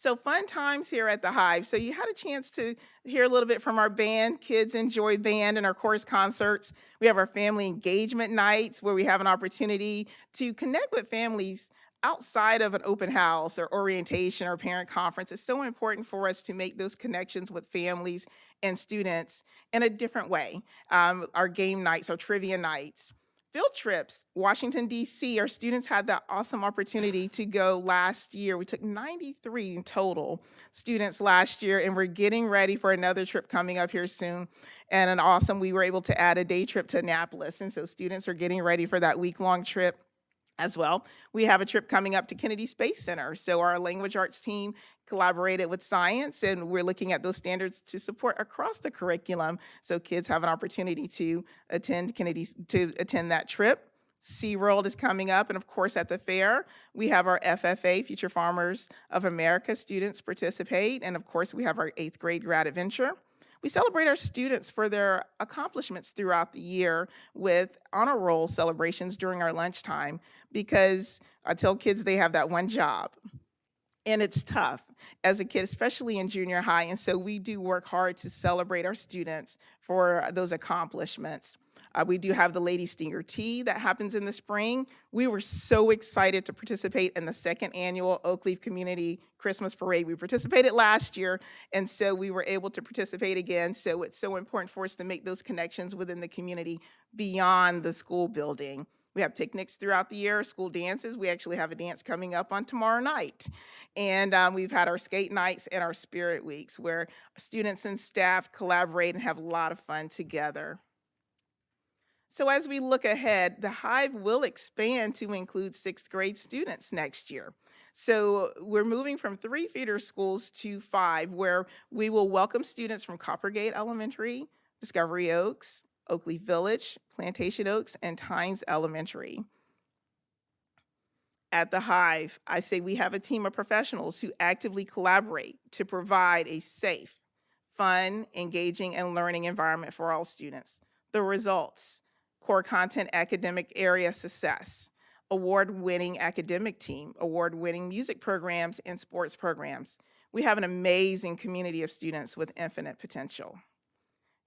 So fun times here at the Hive. So you had a chance to hear a little bit from our band. Kids enjoy band and our chorus concerts. We have our family engagement nights where we have an opportunity to connect with families outside of an open house or orientation or parent conference. It's so important for us to make those connections with families and students in a different way. Our game nights, our trivia nights. Field trips, Washington, D.C., our students had that awesome opportunity to go last year. We took 93 in total students last year, and we're getting ready for another trip coming up here soon. And we were able to add a day trip to Annapolis, and so students are getting ready for that week-long trip as well. We have a trip coming up to Kennedy Space Center. So our language arts team collaborated with science, and we're looking at those standards to support across the curriculum. So kids have an opportunity to attend that trip. SeaWorld is coming up, and of course at the fair, we have our FFA, Future Farmers of America students participate, and of course we have our 8th grade grad adventure. We celebrate our students for their accomplishments throughout the year with honor roll celebrations during our lunchtime, because I tell kids they have that one job. And it's tough as a kid, especially in junior high. And so we do work hard to celebrate our students for those accomplishments. We do have the Lady Stinger Tea that happens in the spring. We were so excited to participate in the 2nd annual Oakleaf Community Christmas Parade. We participated last year, and so we were able to participate again. So it's so important for us to make those connections within the community beyond the school building. We have picnics throughout the year, school dances. We actually have a dance coming up on tomorrow night. And we've had our skate nights and our spirit weeks where students and staff collaborate and have a lot of fun together. So as we look ahead, the Hive will expand to include 6th grade students next year. So we're moving from 3 feeder schools to 5, where we will welcome students from Coppergate Elementary, Discovery Oaks, Oakleaf Village, Plantation Oaks, and Tynes Elementary. At the Hive, I say we have a team of professionals who actively collaborate to provide a safe, fun, engaging, and learning environment for all students. The results: core content academic area success, award-winning academic team, award-winning music programs and sports programs. We have an amazing community of students with infinite potential.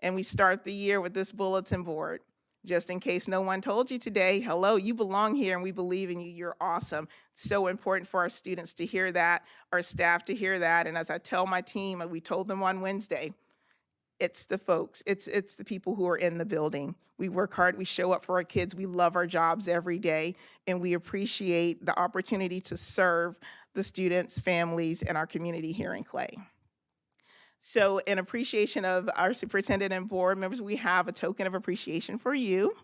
And we start the year with this bulletin board. Just in case no one told you today, hello, you belong here and we believe in you, you're awesome. So important for our students to hear that, our staff to hear that. And as I tell my team, and we told them on Wednesday, it's the folks, it's the people who are in the building. We work hard, we show up for our kids, we love our jobs every day, and we appreciate the opportunity to serve the students, families, and our community here in Clay. So in appreciation of our superintendent and board members, we have a token of appreciation for you.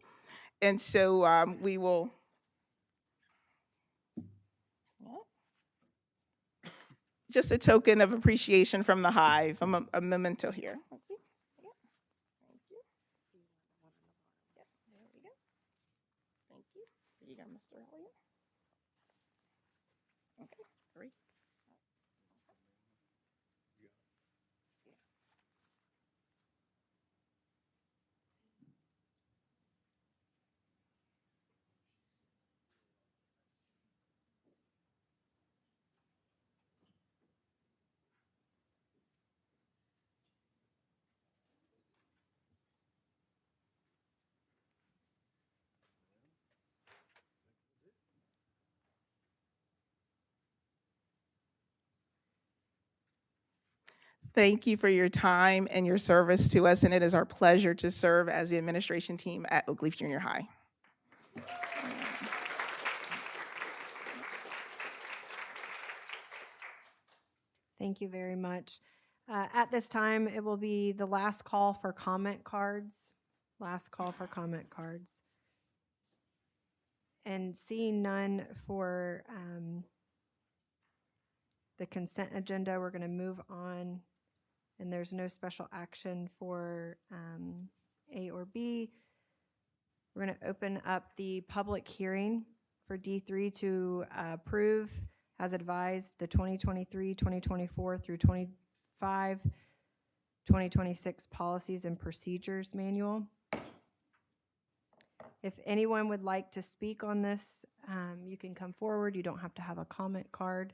And so we will, just a token of appreciation from the Hive, a memento here. Thank you for your time and your service to us, and it is our pleasure to serve as the administration team at Oakleaf Junior High. Thank you very much. At this time, it will be the last call for comment cards. Last call for comment cards. And seeing none for the consent agenda, we're going to move on. And there's no special action for A or B. We're going to open up the public hearing for D3 to approve, as advised, the 2023, 2024 through 25, 2026 Policies and Procedures Manual. If anyone would like to speak on this, you can come forward. You don't have to have a comment card.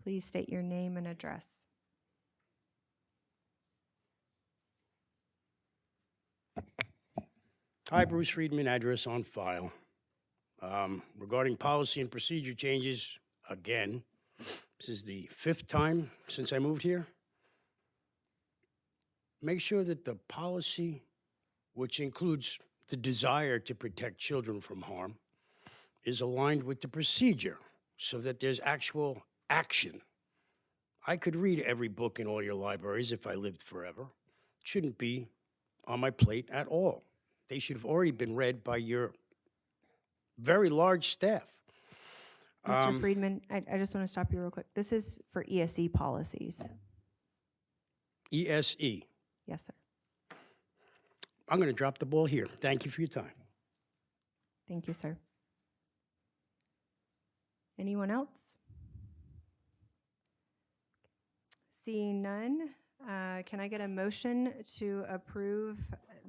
Please state your name and address. Hi, Bruce Friedman, address on file. Regarding policy and procedure changes, again, this is the 5th time since I moved here. Make sure that the policy, which includes the desire to protect children from harm, is aligned with the procedure so that there's actual action. I could read every book in all your libraries if I lived forever. It shouldn't be on my plate at all. They should have already been read by your very large staff. Mr. Friedman, I just want to stop you real quick. This is for ESE policies. ESE. Yes, sir. I'm going to drop the ball here. Thank you for your time. Thank you, sir. Anyone else? Seeing none, can I get a motion to approve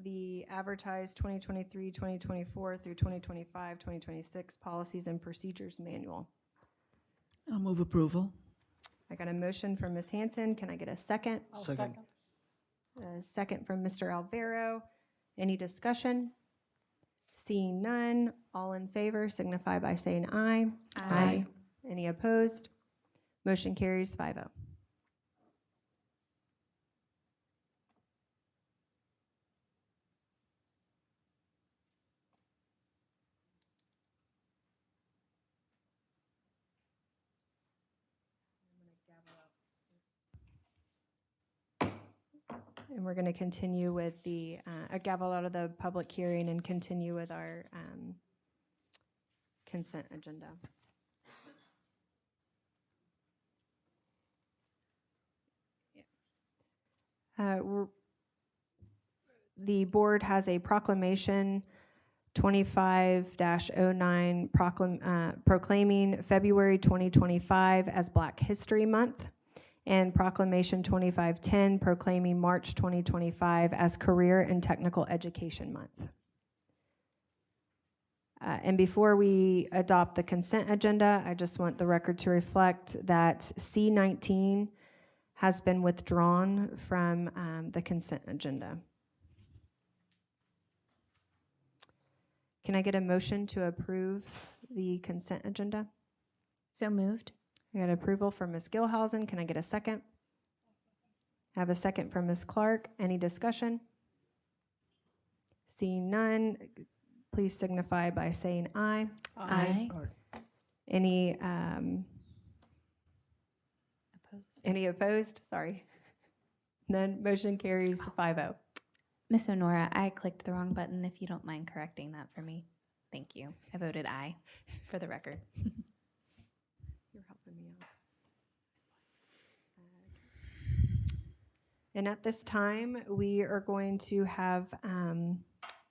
the advertised 2023, 2024 through 2025, 2026 Policies and Procedures Manual? I'll move approval. I got a motion from Ms. Hanson. Can I get a second? Second. A second from Mr. Alvaro. Any discussion? Seeing none, all in favor signify by saying aye. Aye. Any opposed? Motion carries 5-0. And we're going to continue with the, a gavel out of the public hearing and continue with our consent agenda. The board has a proclamation 25-09 proclaiming February 2025 as Black History Month, and Proclamation 2510 proclaiming March 2025 as Career and Technical Education Month. And before we adopt the consent agenda, I just want the record to reflect that C19 has been withdrawn from the consent agenda. Can I get a motion to approve the consent agenda? So moved. I got approval from Ms. Gilhausen. Can I get a second? I have a second from Ms. Clark. Any discussion? Seeing none, please signify by saying aye. Aye. Any Opposed. any opposed? Sorry. None. Motion carries 5-0. Miss Honora, I clicked the wrong button. If you don't mind correcting that for me. Thank you. I voted aye for the record. You're helping me out. And at this time, we are going to have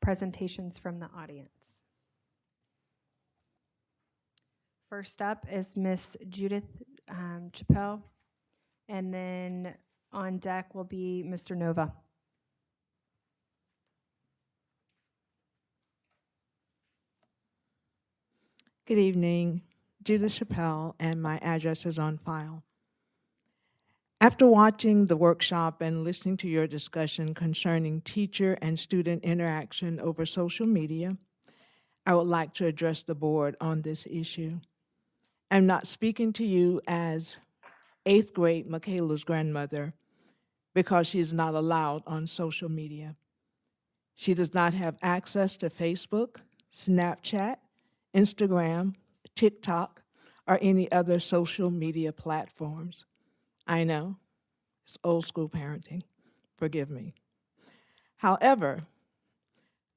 presentations from the audience. First up is Miss Judith Chappelle, and then on deck will be Mr. Nova. Good evening, Judith Chappelle, and my address is on file. After watching the workshop and listening to your discussion concerning teacher and student interaction over social media, I would like to address the board on this issue. I'm not speaking to you as 8th grade Michaela's grandmother because she is not allowed on social media. She does not have access to Facebook, Snapchat, Instagram, TikTok, or any other social media platforms. I know, it's old school parenting. Forgive me. However,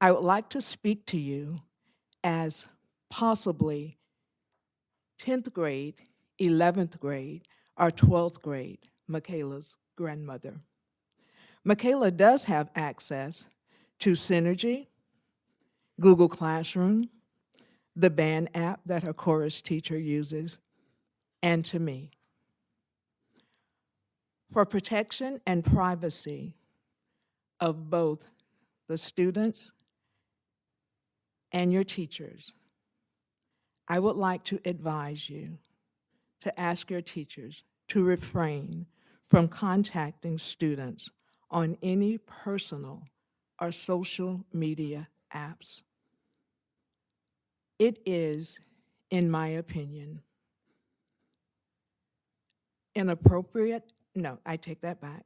I would like to speak to you as possibly 10th grade, 11th grade, or 12th grade Michaela's grandmother. Michaela does have access to Synergy, Google Classroom, the band app that her chorus teacher uses, and to me. For protection and privacy of both the students and your teachers, I would like to advise you to ask your teachers to refrain from contacting students on any personal or social media apps. It is, in my opinion, inappropriate. No, I take that back.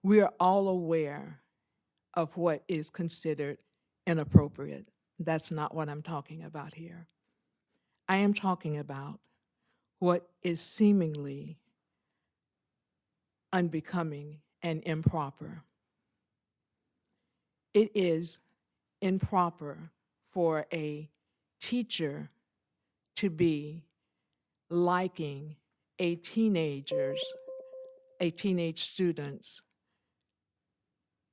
We are all aware of what is considered inappropriate. That's not what I'm talking about here. I am talking about what is seemingly unbecoming and improper. It is improper for a teacher to be liking a teenage student's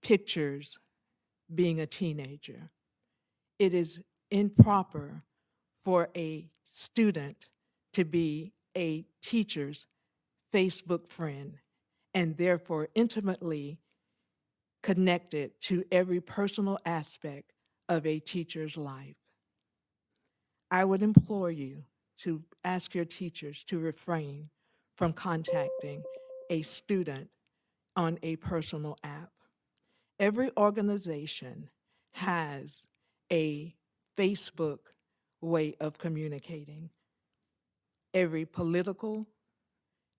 pictures being a teenager. It is improper for a student to be a teacher's Facebook friend and therefore intimately connected to every personal aspect of a teacher's life. I would implore you to ask your teachers to refrain from contacting a student on a personal app. Every organization has a Facebook way of communicating. Every political,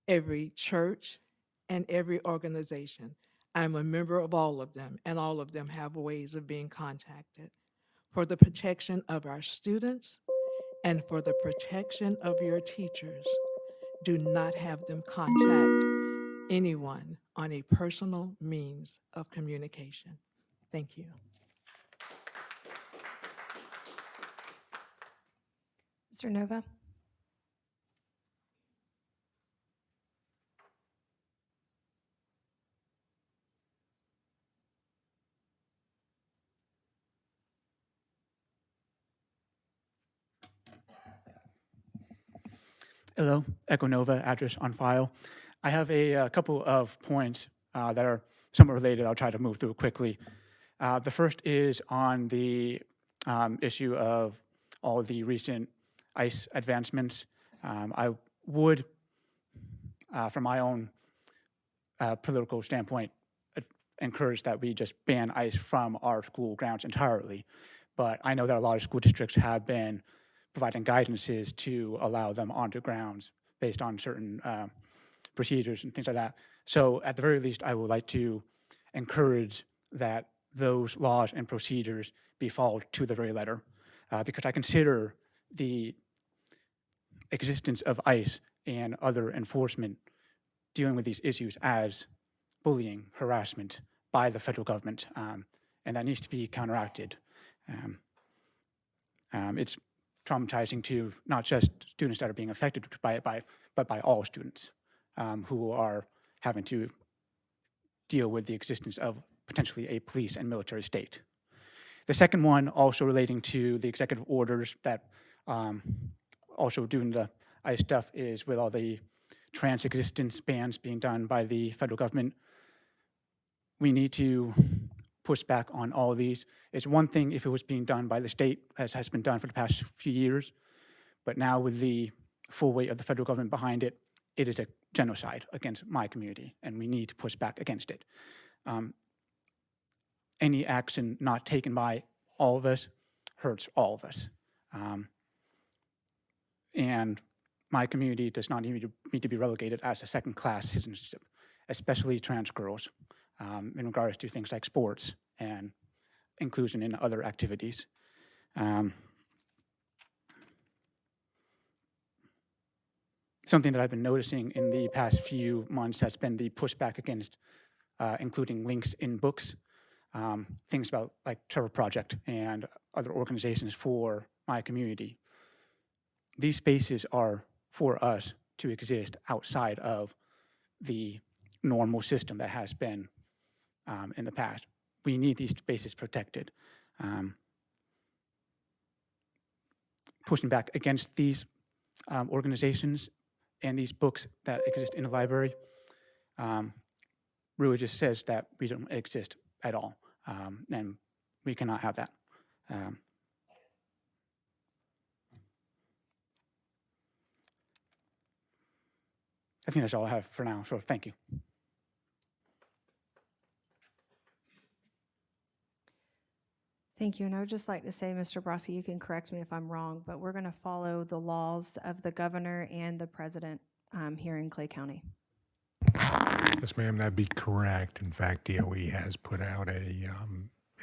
every church, and every organization. I'm a member of all of them, and all of them have ways of being contacted. For the protection of our students and for the protection of your teachers, do not have them contact anyone on a personal means of communication. Thank you. Mr. Nova? Hello, Echo Nova, address on file. I have a couple of points that are somewhat related. I'll try to move through quickly. The first is on the issue of all the recent ICE advancements. I would, from my own political standpoint, encourage that we just ban ICE from our school grounds entirely. But I know that a lot of school districts have been providing guidances to allow them onto grounds based on certain procedures and things like that. So at the very least, I would like to encourage that those laws and procedures be followed to the very letter, because I consider the existence of ICE and other enforcement dealing with these issues as bullying, harassment by the federal government, and that needs to be counteracted. It's traumatizing to not just students that are being affected by it, but by all students who are having to deal with the existence of potentially a police and military state. The second one, also relating to the executive orders that also doing the ICE stuff, is with all the trans existence bans being done by the federal government. We need to push back on all of these. It's one thing if it was being done by the state, as has been done for the past few years, but now with the full weight of the federal government behind it, it is a genocide against my community, and we need to push back against it. Any action not taken by all of us hurts all of us. And my community does not need to be relegated as a second-class citizenship, especially trans girls, in regards to things like sports and inclusion in other activities. Something that I've been noticing in the past few months has been the pushback against including links in books, things about like Trevor Project and other organizations for my community. These spaces are for us to exist outside of the normal system that has been in the past. We need these spaces protected. Pushing back against these organizations and these books that exist in the library really just says that we don't exist at all, and we cannot have that. I think that's all I have for now, so thank you. Thank you. And I would just like to say, Mr. Broski, you can correct me if I'm wrong, but we're going to follow the laws of the governor and the president here in Clay County. Yes, ma'am, that'd be correct. In fact, DOE has put out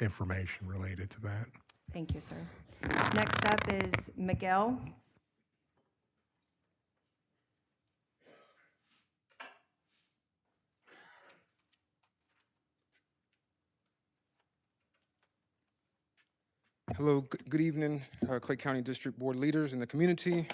information related to that. Thank you, sir. Next up is Miguel. Hello, good evening, Clay County District Board leaders and the community.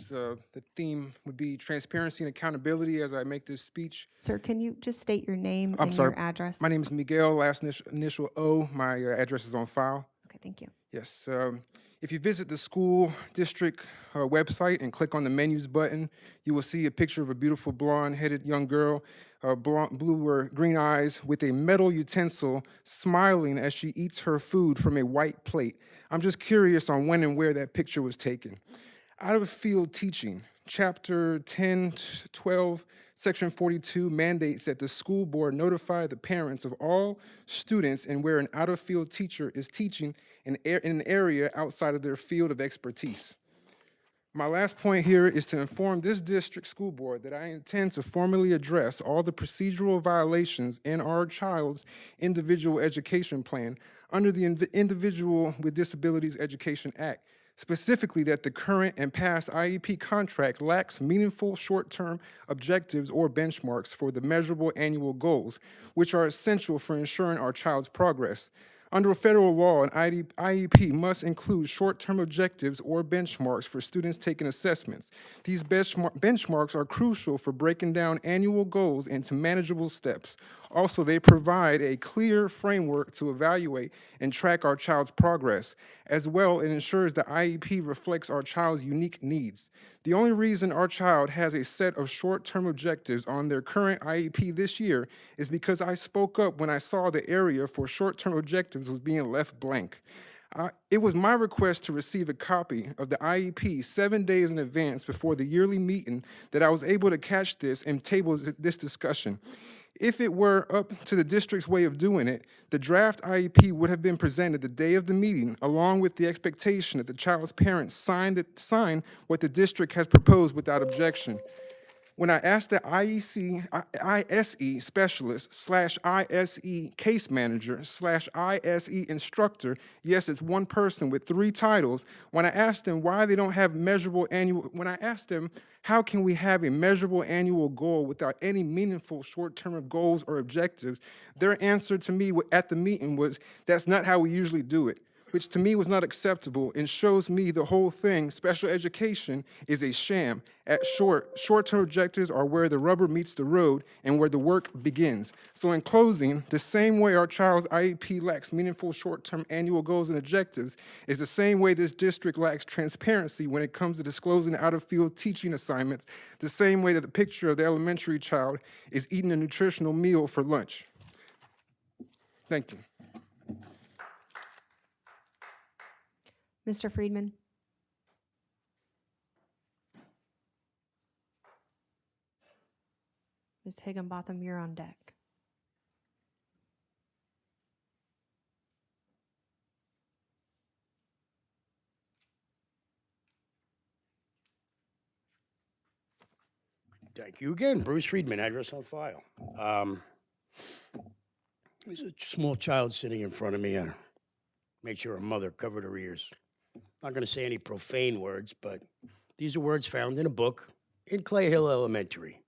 The theme would be transparency and accountability as I make this speech. Sir, can you just state your name I'm and sorry, your address? My name is Miguel, last initial O. My address is on file. Okay, thank you. Yes. If you visit the school district website and click on the menus button, you will see a picture of a beautiful blonde-headed young girl, blue or green eyes, with a metal utensil, smiling as she eats her food from a white plate. I'm just curious on when and where that picture was taken. Out of field teaching, Chapter 10-12, Section 42 mandates that the school board notify the parents of all students and where an out-of-field teacher is teaching in an area outside of their field of expertise. My last point here is to inform this district school board that I intend to formally address all the procedural violations in our child's individual education plan under the Individual with Disabilities Education Act. Specifically, that the current and past IEP contract lacks meaningful short-term objectives or benchmarks for the measurable annual goals, which are essential for ensuring our child's progress. Under federal law, an IEP must include short-term objectives or benchmarks for students taking assessments. These benchmarks are crucial for breaking down annual goals into manageable steps. Also, they provide a clear framework to evaluate and track our child's progress. As well, it ensures the IEP reflects our child's unique needs. The only reason our child has a set of short-term objectives on their current IEP this year is because I spoke up when I saw the area for short-term objectives was being left blank. It was my request to receive a copy of the IEP 7 days in advance before the yearly meeting that I was able to catch this and table this discussion. If it were up to the district's way of doing it, the draft IEP would have been presented the day of the meeting, along with the expectation that the child's parents sign what the district has proposed without objection. When I asked the ISE specialist / ISE case manager / ISE instructor, yes, it's one person with 3 titles, when I asked them why they don't have measurable annual, when I asked them how can we have a measurable annual goal without any meaningful short-term goals or objectives, their answer to me at the meeting was, that's not how we usually do it, which to me was not acceptable and shows me the whole thing, special education, is a sham. At short-term objectives are where the rubber meets the road and where the work begins. So in closing, the same way our child's IEP lacks meaningful short-term annual goals and objectives is the same way this district lacks transparency when it comes to disclosing out-of-field teaching assignments, the same way that the picture of the elementary child is eating a nutritional meal for lunch. Thank you. Mr. Friedman. Ms. Higginbotham, you're on deck. Thank you again. Bruce Friedman, address on file. There's a small child sitting in front of me. Make sure her mother covered her ears. Not going to say any profane words, but these are words found in a book in Clay Hill Elementary.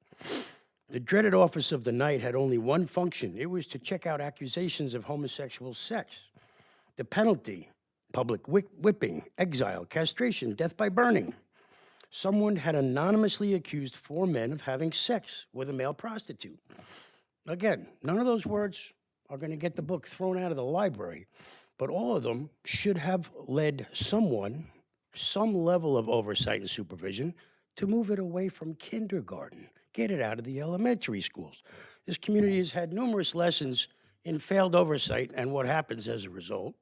The dreaded office of the night had only one function. It was to check out accusations of homosexual sex. The penalty, public whipping, exile, castration, death by burning. Someone had anonymously accused 4 men of having sex with a male prostitute. Again, none of those words are going to get the book thrown out of the library, but all of them should have led someone, some level of oversight and supervision, to move it away from kindergarten, get it out of the elementary schools. This community has had numerous lessons in failed oversight and what happens as a result.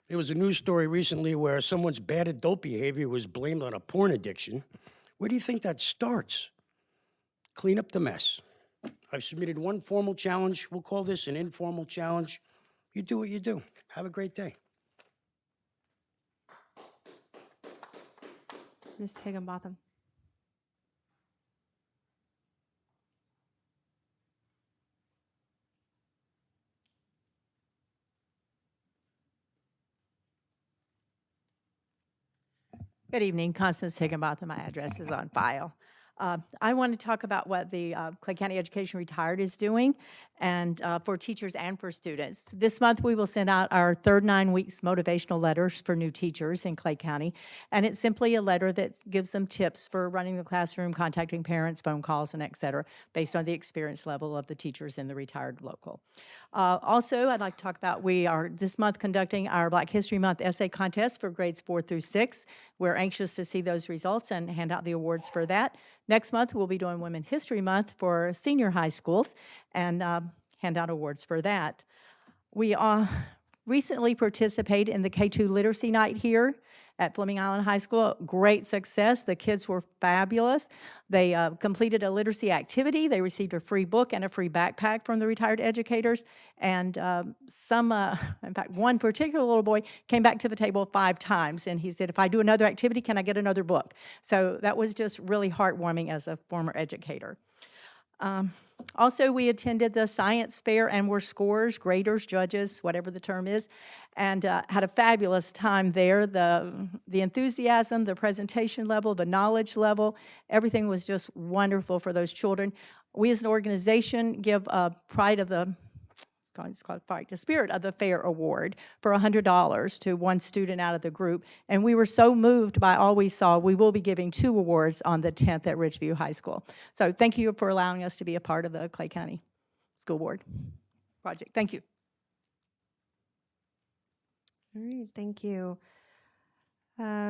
There was a news story recently where someone's bad adult behavior was blamed on a porn addiction. Where do you think that starts? Clean up the mess. I've submitted one formal challenge. We'll call this an informal challenge. You do what you do. Have a great day. Ms. Higginbotham. Good evening, Constance Higginbotham. My address is on file. I want to talk about what the Clay County Education Retired is doing, and for teachers and for students. This month, we will send out our third 9 weeks motivational letters for new teachers in Clay County, and it's simply a letter that gives them tips for running the classroom, contacting parents, phone calls, and et cetera, based on the experience level of the teachers in the retired local. Also, I'd like to talk about, we are this month conducting our Black History Month essay contest for grades 4 through 6. We're anxious to see those results and hand out the awards for that. Next month, we'll be doing Women's History Month for senior high schools and hand out awards for that. We recently participated in the K-2 Literacy Night here at Fleming Island High School. Great success. The kids were fabulous. They completed a literacy activity. They received a free book and a free backpack from the retired educators. And in fact, one particular little boy came back to the table 5 times, and he said, if I do another activity, can I get another book? So that was just really heartwarming as a former educator. Also, we attended the science fair and were scorers, graders, judges, whatever the term is, and had a fabulous time there. The enthusiasm, the presentation level, the knowledge level, everything was just wonderful for those children. We as an organization give Pride of the Spirit of the Fair Award for $100 to one student out of the group. And we were so moved by all we saw, we will be giving 2 awards on the 10th at Ridgeview High School. So thank you for allowing us to be a part of the Clay County School Board project. Thank you. All right, thank you.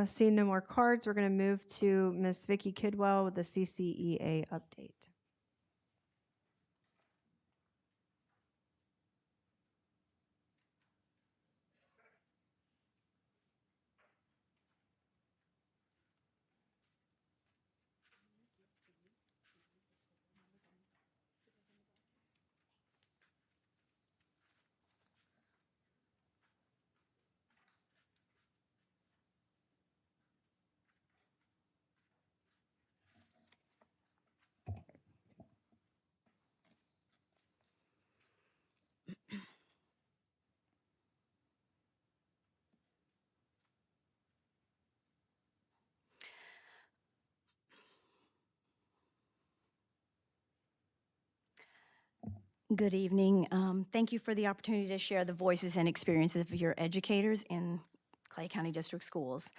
Seeing no more cards, we're going to move to Ms. Vicki Kidwell with the CCEA update. Good evening. Thank you for the opportunity to share the voices and experiences of your educators in Clay County District Schools.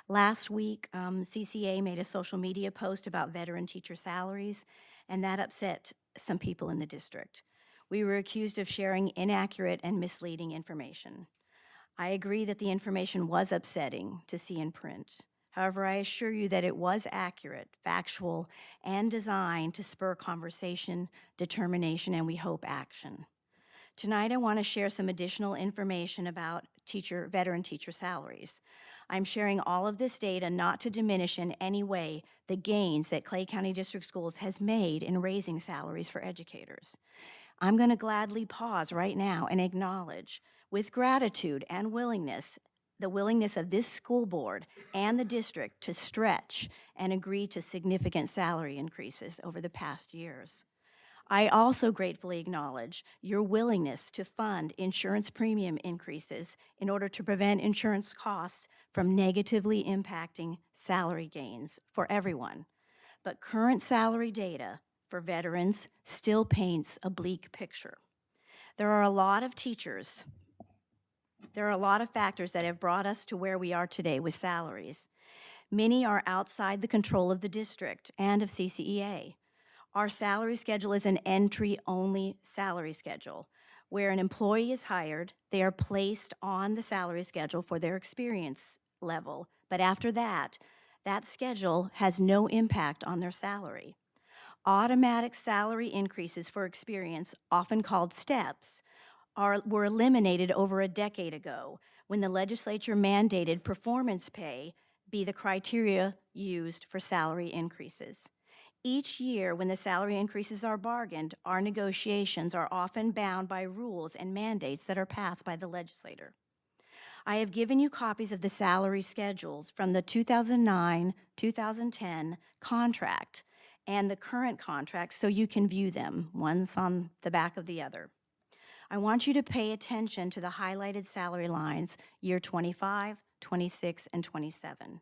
Last week, CCA made a social media post about veteran teacher salaries, and that upset some people in the district. We were accused of sharing inaccurate and misleading information. I agree that the information was upsetting to see in print. However, I assure you that it was accurate, factual, and designed to spur conversation, determination, and we hope action. Tonight, I want to share some additional information about veteran teacher salaries. I'm sharing all of this data not to diminish in any way the gains that Clay County District Schools has made in raising salaries for educators. I'm going to gladly pause right now and acknowledge, with gratitude and willingness, the willingness of this school board and the district to stretch and agree to significant salary increases over the past years. I also gratefully acknowledge your willingness to fund insurance premium increases in order to prevent insurance costs from negatively impacting salary gains for everyone. But current salary data for veterans still paints a bleak picture. There are a lot of factors that have brought us to where we are today with salaries. Many are outside the control of the district and of CCEA. Our salary schedule is an entry-only salary schedule. Where an employee is hired, they are placed on the salary schedule for their experience level. But after that, that schedule has no impact on their salary. Automatic salary increases for experience, often called steps, were eliminated over a decade ago when the legislature mandated performance pay be the criteria used for salary increases. Each year, when the salary increases are bargained, our negotiations are often bound by rules and mandates that are passed by the legislator. I have given you copies of the salary schedules from the 2009-2010 contract and the current contract so you can view them. One's on the back of the other. I want you to pay attention to the highlighted salary lines year 25, 26, and 27.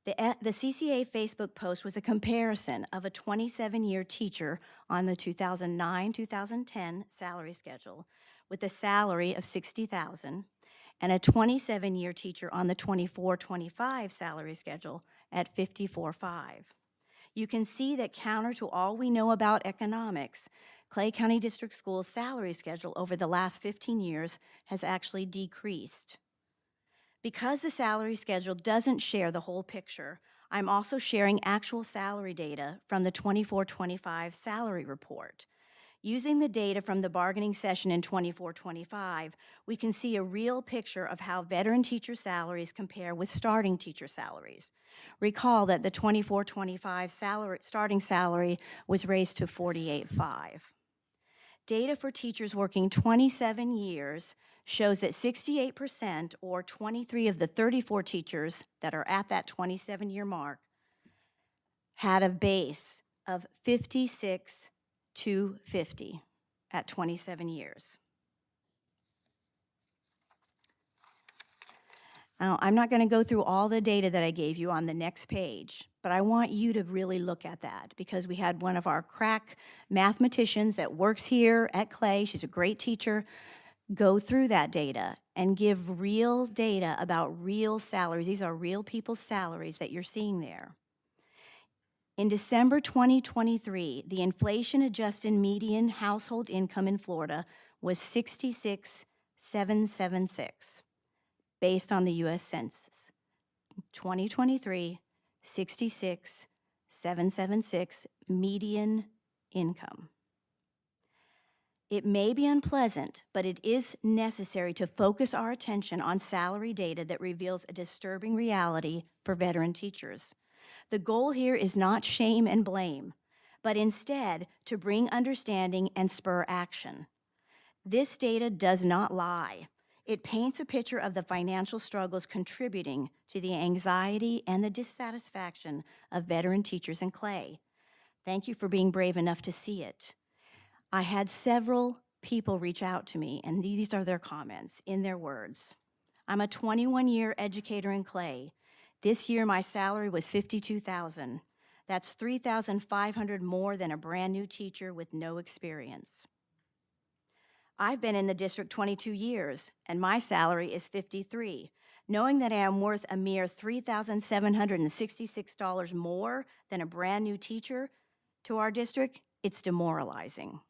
The CCA Facebook post was a comparison of a 27-year teacher on the 2009-2010 salary schedule with a salary of $60,000 and a 27-year teacher on the 24-25 salary schedule at $54,500. You can see that counter to all we know about economics, Clay County District Schools' salary schedule over the last 15 years has actually decreased. Because the salary schedule doesn't share the whole picture, I'm also sharing actual salary data from the 24-25 salary report. Using the data from the bargaining session in 24-25, we can see a real picture of how veteran teacher salaries compare with starting teacher salaries. Recall that the 24-25 starting salary was raised to $48,500. Data for teachers working 27 years shows that 68%, or 23 of the 34 teachers that are at that 27-year mark, had a base of 56,250 at 27 years. Now, I'm not going to go through all the data that I gave you on the next page, but I want you to really look at that because we had one of our crack mathematicians that works here at Clay, she's a great teacher, go through that data and give real data about real salaries. These are real people's salaries that you're seeing there. In December 2023, the inflation-adjusted median household income in Florida was $66,776. Based on the U.S. Census. 2023, 66,776 median income. It may be unpleasant, but it is necessary to focus our attention on salary data that reveals a disturbing reality for veteran teachers. The goal here is not shame and blame, but instead to bring understanding and spur action. This data does not lie. It paints a picture of the financial struggles contributing to the anxiety and the dissatisfaction of veteran teachers in Clay. Thank you for being brave enough to see it. I had several people reach out to me, and these are their comments in their words. I'm a 21-year educator in Clay. This year, my salary was $52,000. That's $3,500 more than a brand new teacher with no experience. I've been in the district 22 years, and my salary is $53,000. Knowing that I am worth a mere $3,766 more than a brand new teacher to our district, it's demoralizing.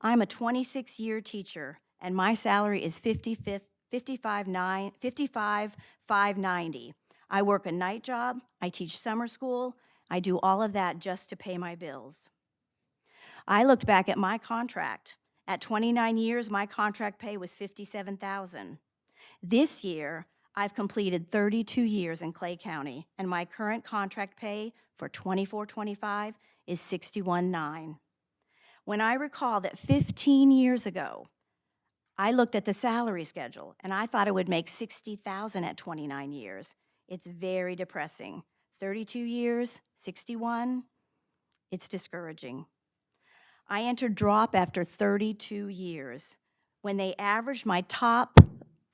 I'm a 26-year teacher, and my salary is $55,590. I work a night job, I teach summer school, I do all of that just to pay my bills. I looked back at my contract At 29 years, my contract pay was $57,000. This year, I've completed 32 years in Clay County, and my current contract pay for 24-25 is $61,900. When I recall that 15 years ago, I looked at the salary schedule, and I thought I would make $60,000 at 29 years. It's very depressing. 32 years, 61, it's discouraging. I entered drop after 32 years. When they averaged my top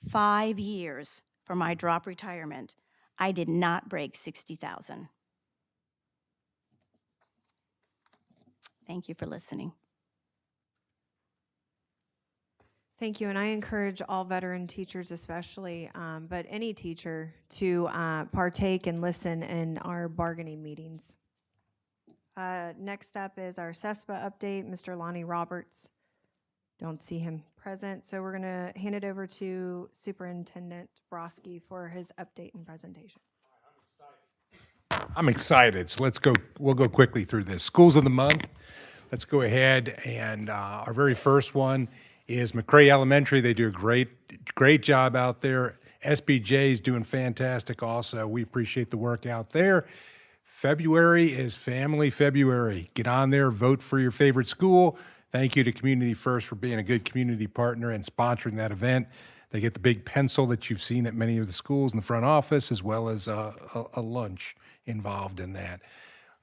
5 years for my drop retirement, I did not break 60,000. Thank you for listening. Thank you, and I encourage all veteran teachers especially, but any teacher to partake and listen in our bargaining meetings. Next up is our CESPA update, Mr. Lonnie Roberts. Don't see him present, so we're gonna hand it over to Superintendent Broski for his update and presentation. I'm excited, so we'll go quickly through this. Schools of the month, let's go ahead, and our very first one is McCray Elementary. They do a great job out there. SBJ is doing fantastic also. We appreciate the work out there. February is Family February. Get on there, vote for your favorite school. Thank you to Community First for being a good community partner and sponsoring that event. They get the big pencil that you've seen at many of the schools in the front office, as well as a lunch involved in that.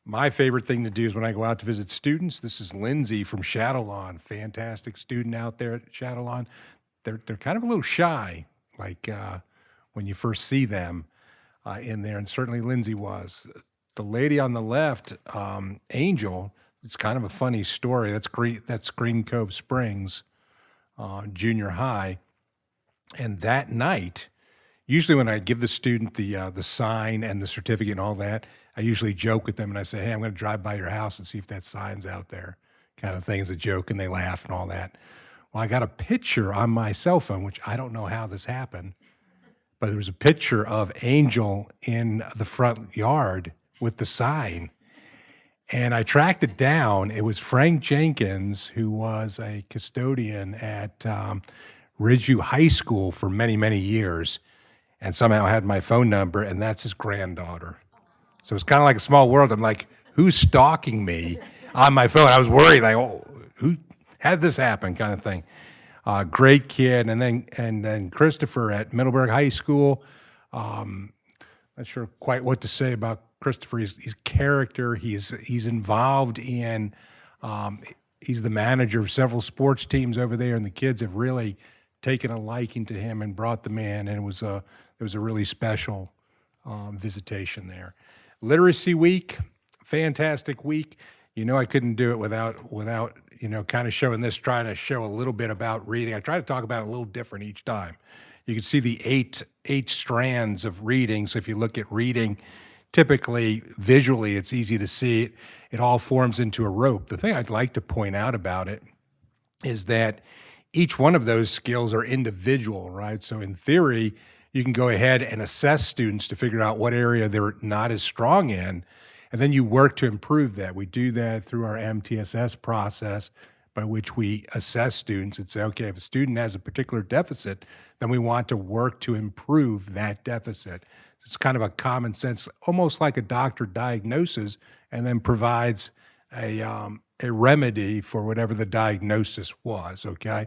My favorite thing to do is when I go out to visit students. This is Lindsay from Shadowlawn, fantastic student out there at Shadowlawn. They're kind of a little shy, like when you first see them in there, and certainly Lindsay was. The lady on the left, Angel, it's kind of a funny story. That's Green Cove Springs Junior High. And that night, usually when I give the student the sign and the certificate and all that, I usually joke with them and I say, hey, I'm going to drive by your house and see if that sign's out there, kind of thing as a joke, and they laugh and all that. Well, I got a picture on my cell phone, which I don't know how this happened, but there was a picture of Angel in the front yard with the sign. And I tracked it down. It was Frank Jenkins, who was a custodian at Ridgeview High School for many, many years, and somehow had my phone number, and that's his granddaughter. So it's kind of like a small world. I'm like, who's stalking me on my phone? I was worried, like, oh, who had this happen, kind of thing. Great kid, and then Christopher at Middleburg High School. Not sure quite what to say about Christopher. He's character. He's involved in. He's the manager of several sports teams over there, and the kids have really taken a liking to him and brought them in, and it was a really special visitation there. Literacy Week, fantastic week. I couldn't do it without kind of showing this, trying to show a little bit about reading. I try to talk about it a little different each time. You can see the eight strands of reading. So if you look at reading, typically visually, it's easy to see it. It all forms into a rope. The thing I'd like to point out about it is that each one of those skills are individual, right? So in theory, you can go ahead and assess students to figure out what area they're not as strong in, and then you work to improve that. We do that through our MTSS process, by which we assess students and say, okay, if a student has a particular deficit, then we want to work to improve that deficit. It's kind of a common sense, almost like a doctor diagnoses and then provides a remedy for whatever the diagnosis was, okay?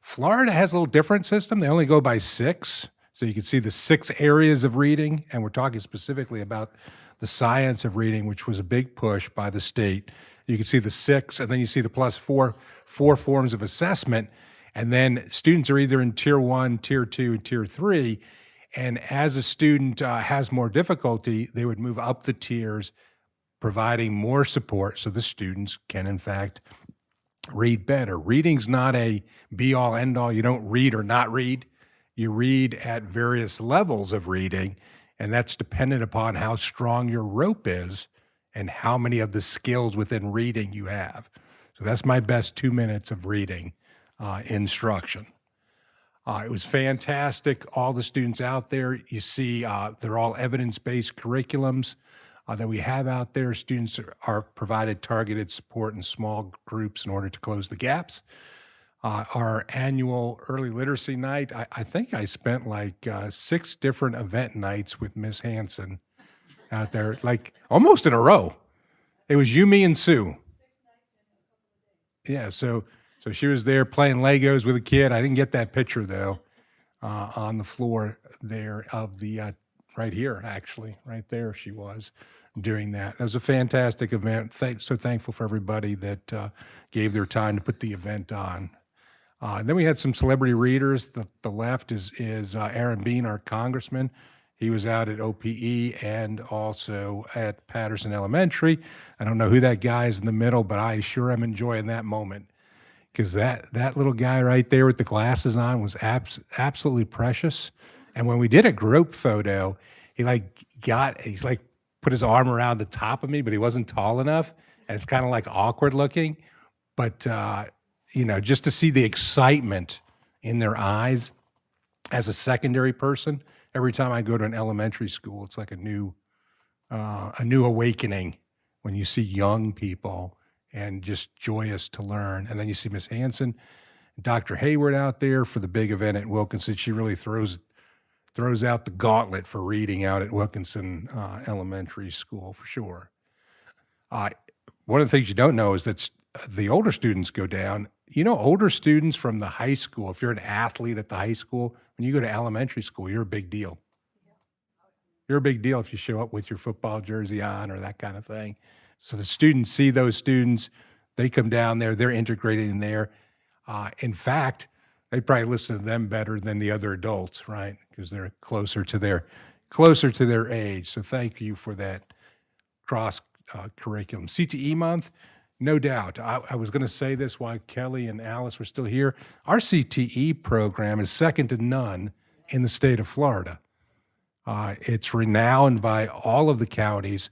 Florida has a little different system. They only go by 6. So you can see the 6 areas of reading, and we're talking specifically about the science of reading, which was a big push by the state. You can see the 6, and then you see the plus 4 forms of assessment, and then students are either in Tier 1, Tier 2, and Tier 3, and as a student has more difficulty, they would move up the tiers, providing more support so the students can, in fact, read better. Reading's not a be-all, end-all. You don't read or not read. You read at various levels of reading, and that's dependent upon how strong your rope is and how many of the skills within reading you have. So that's my best 2 minutes of reading instruction. It was fantastic. All the students out there, you see, they're all evidence-based curriculums that we have out there. Students are provided targeted support in small groups in order to close the gaps. our annual early literacy night. I think I spent like 6 different event nights with Miss Hanson out there, like almost in a row. It was you, me, and Sue. Yeah, so she was there playing Legos with a kid. I didn't get that picture though, on the floor there of the right here, actually, right there. She was doing that. It was a fantastic event. So thankful for everybody that gave their time to put the event on. Then we had some celebrity readers. The left is Aaron Bean, our congressman. He was out at OPE and also at Patterson Elementary. I don't know who that guy is in the middle, but I sure am enjoying that moment because that little guy right there with the glasses on was absolutely precious. And when we did a group photo, he's like put his arm around the top of me, but he wasn't tall enough, and it's kind of like awkward looking. But just to see the excitement in their eyes as a secondary person, every time I go to an elementary school, it's like a new awakening when you see young people and just joyous to learn. And then you see Miss Hanson, Dr. Hayward out there for the big event at Wilkinson. She really throws out the gauntlet for reading out at Wilkinson Elementary School for sure. One of the things you don't know is that the older students go down. Older students from the high school, if you're an athlete at the high school, when you go to elementary school, you're a big deal. You're a big deal if you show up with your football jersey on or that kind of thing. So the students see those students, they come down there, they're integrated in there. In fact, they probably listen to them better than the other adults, right? Because they're closer to their age. So thank you for that cross curriculum. CTE month, no doubt. I was going to say this while Kelly and Alice were still here. Our CTE program is second to none in the state of Florida. It's renowned by all of the counties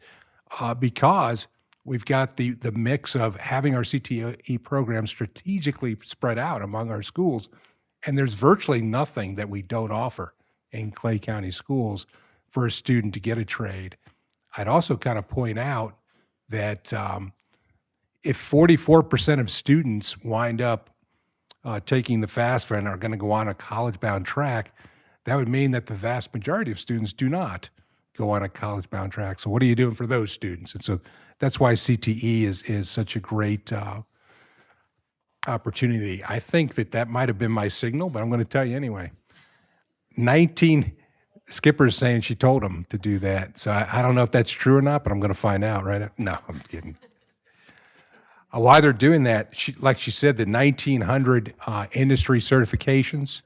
because we've got the mix of having our CTE program strategically spread out among our schools, and there's virtually nothing that we don't offer in Clay County schools for a student to get a trade. I'd also kind of point out that if 44% of students wind up taking the FAFSA and are going to go on a college-bound track, that would mean that the vast majority of students do not go on a college-bound track. So what are you doing for those students? And so that's why CTE is such a great opportunity. I think that might have been my signal, but I'm going to tell you anyway. 19 Skipper's saying she told him to do that. So I don't know if that's true or not, but I'm going to find out, right? No, I'm kidding. Why they're doing that, like she said, the 1,900 industry certifications,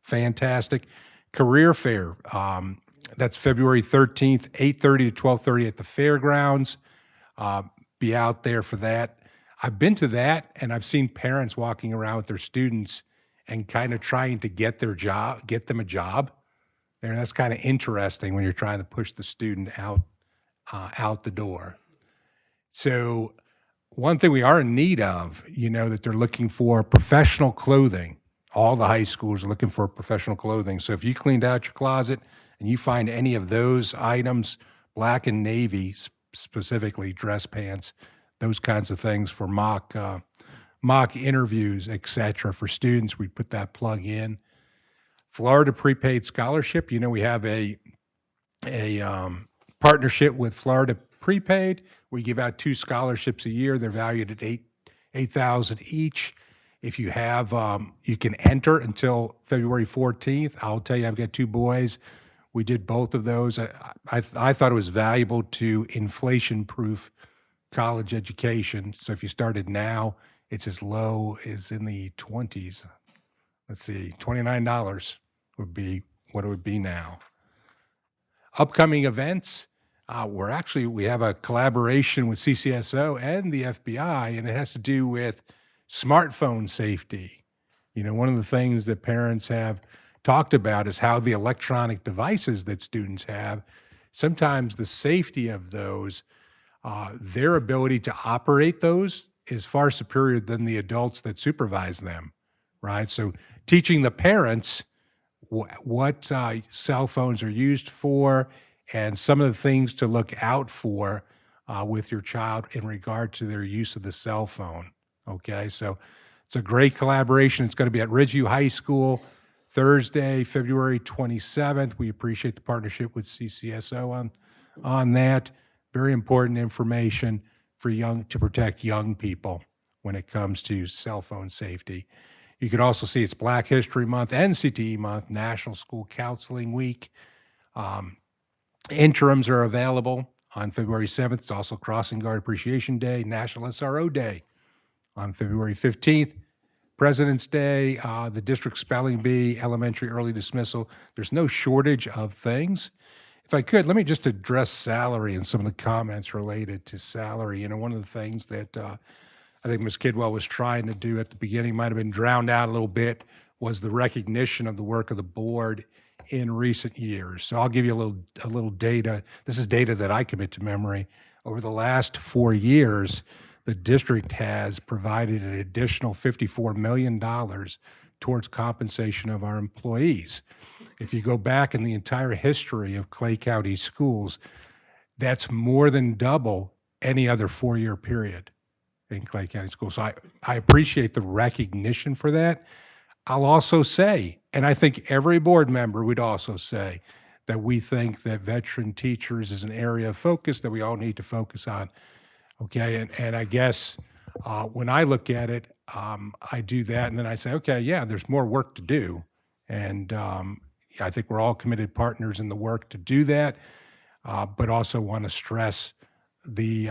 fantastic. Career fair, that's February 13th, 8:30 to 12:30 at the fairgrounds. Be out there for that. I've been to that, and I've seen parents walking around with their students and kind of trying to get them a job. And that's kind of interesting when you're trying to push the student out the door. So one thing we are in need of, that they're looking for professional clothing. All the high schools are looking for professional clothing. So if you cleaned out your closet and you find any of those items, black and navy, specifically dress pants, those kinds of things for mock interviews, et cetera, for students, we put that plug in. Florida Prepaid Scholarship, we have a partnership with Florida Prepaid. We give out 2 scholarships a year. They're valued at $8,000 each. If you have, you can enter until February 14th. I'll tell you, I've got 2 boys. We did both of those. I thought it was valuable to inflation-proof college education. So if you started now, it's as low as in the 20s. Let's see, $29 would be what it would be now. Upcoming events. We have a collaboration with CCSO and the FBI, and it has to do with smartphone safety. One of the things that parents have talked about is how the electronic devices that students have, sometimes the safety of those, their ability to operate those is far superior than the adults that supervise them, right? So teaching the parents what cell phones are used for and some of the things to look out for with your child in regard to their use of the cell phone, okay? So It's a great collaboration. It's going to be at Ridgeview High School Thursday, February 27th. We appreciate the partnership with CCSO on that. Very important information to protect young people when it comes to cell phone safety. You could also see it's Black History Month, NCTE Month, National School Counseling Week. Interims are available on February 7th. It's also Crossing Guard Appreciation Day, National SRO Day on February 15th. President's Day, the district spelling bee, elementary early dismissal. There's no shortage of things. If I could, let me just address salary and some of the comments related to salary. You know, one of the things that I think Ms. Kidwell was trying to do at the beginning, might have been drowned out a little bit, was the recognition of the work of the board in recent years. So I'll give you a little data. This is data that I commit to memory. Over the last 4 years, the district has provided an additional $54 million towards compensation of our employees. If you go back in the entire history of Clay County schools, that's more than double any other 4-year period in Clay County schools. So I appreciate the recognition for that. I'll also say, and I think every board member would also say, that we think that veteran teachers is an area of focus that we all need to focus on. Okay, and I guess when I look at it, I do that, and then I say, okay, yeah, there's more work to do, and I think we're all committed partners in the work to do that, but also want to stress the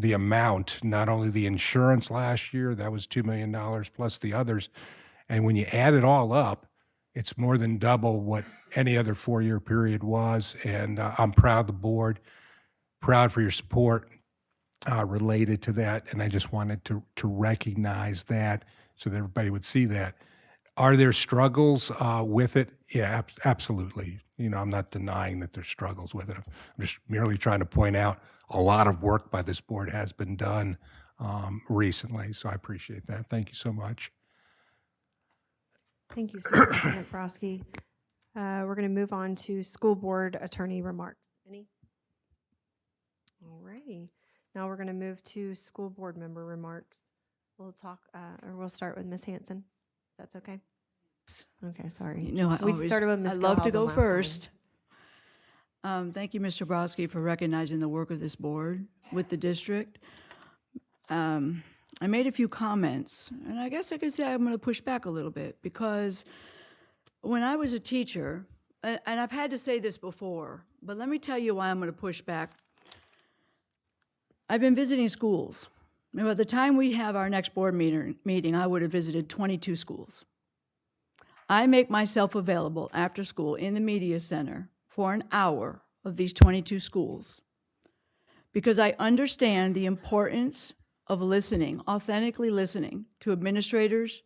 amount, not only the insurance last year, that was $2 million plus the others, and when you add it all up, it's more than double what any other 4-year period was, and I'm proud of the board, proud for your support related to that, and I just wanted to recognize that so that everybody would see that. Are there struggles with it? Yeah, absolutely. You know, I'm not denying that there's struggles with it. I'm just merely trying to point out a lot of work by this board has been done recently, so I appreciate that. Thank you so much. Thank you, Superintendent Broski. We're going to move on to school board attorney remarks. Any? All righty. Now we're going to move to school board member remarks. We'll start with Ms. Hanson. That's okay. Okay, sorry. You know, We started with Ms. I love to Gilhousen go last time. first. Thank you, Mr. Broski, for recognizing the work of this board with the district. I made a few comments, and I guess I could say I'm going to push back a little bit, because when I was a teacher, and I've had to say this before, but let me tell you why I'm going to push back. I've been visiting schools. And by the time we have our next board meeting, I would have visited 22 schools. I make myself available after school in the media center for an hour of these 22 schools because I understand the importance of listening, authentically listening to administrators,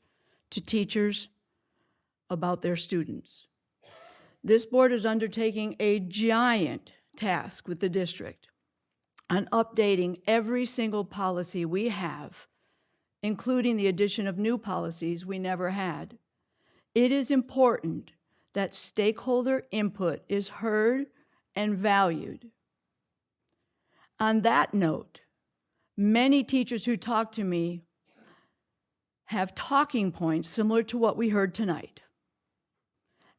to teachers about their students. This board is undertaking a giant task with the district on updating every single policy we have, including the addition of new policies we never had. It is important that stakeholder input is heard and valued. On that note, many teachers who talk to me have talking points similar to what we heard tonight.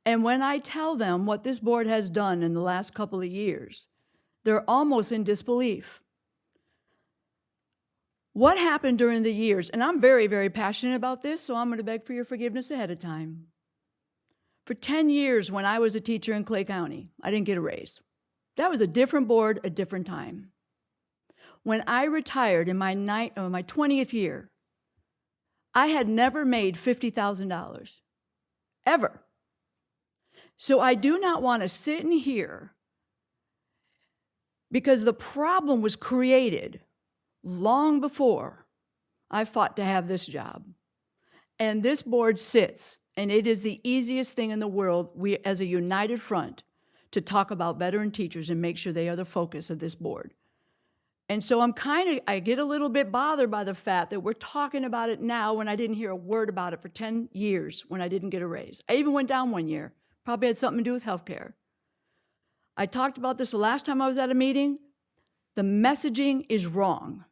And when I tell them what this board has done in the last couple of years, they're almost in disbelief. What happened during the years, and I'm very, very passionate about this, so I'm going to beg for your forgiveness ahead of time. For 10 years when I was a teacher in Clay County, I didn't get a raise. That was a different board, a different time. When I retired in my 20th year, I had never made $50,000, ever. So I do not want to sit in here because the problem was created long before I fought to have this job. And this board sits, and it is the easiest thing in the world, we as a united front, to talk about veteran teachers and make sure they are the focus of this board. And so I get a little bit bothered by the fact that we're talking about it now when I didn't hear a word about it for 10 years when I didn't get a raise. I even went down 1 year. Probably had something to do with healthcare. I talked about this the last time I was at a meeting. The messaging is wrong.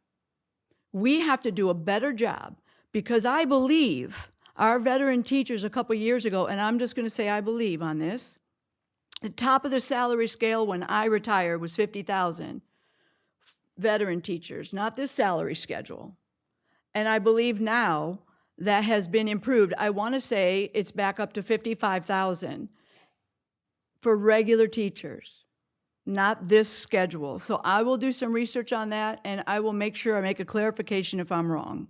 We have to do a better job Because I believe our veteran teachers a couple years ago, and I'm just going to say I believe on this, the top of the salary scale when I retired was 50,000 veteran teachers, not this salary schedule. And I believe now that has been improved. I want to say it's back up to 55,000 for regular teachers, not this schedule. So I will do some research on that, and I will make sure I make a clarification if I'm wrong.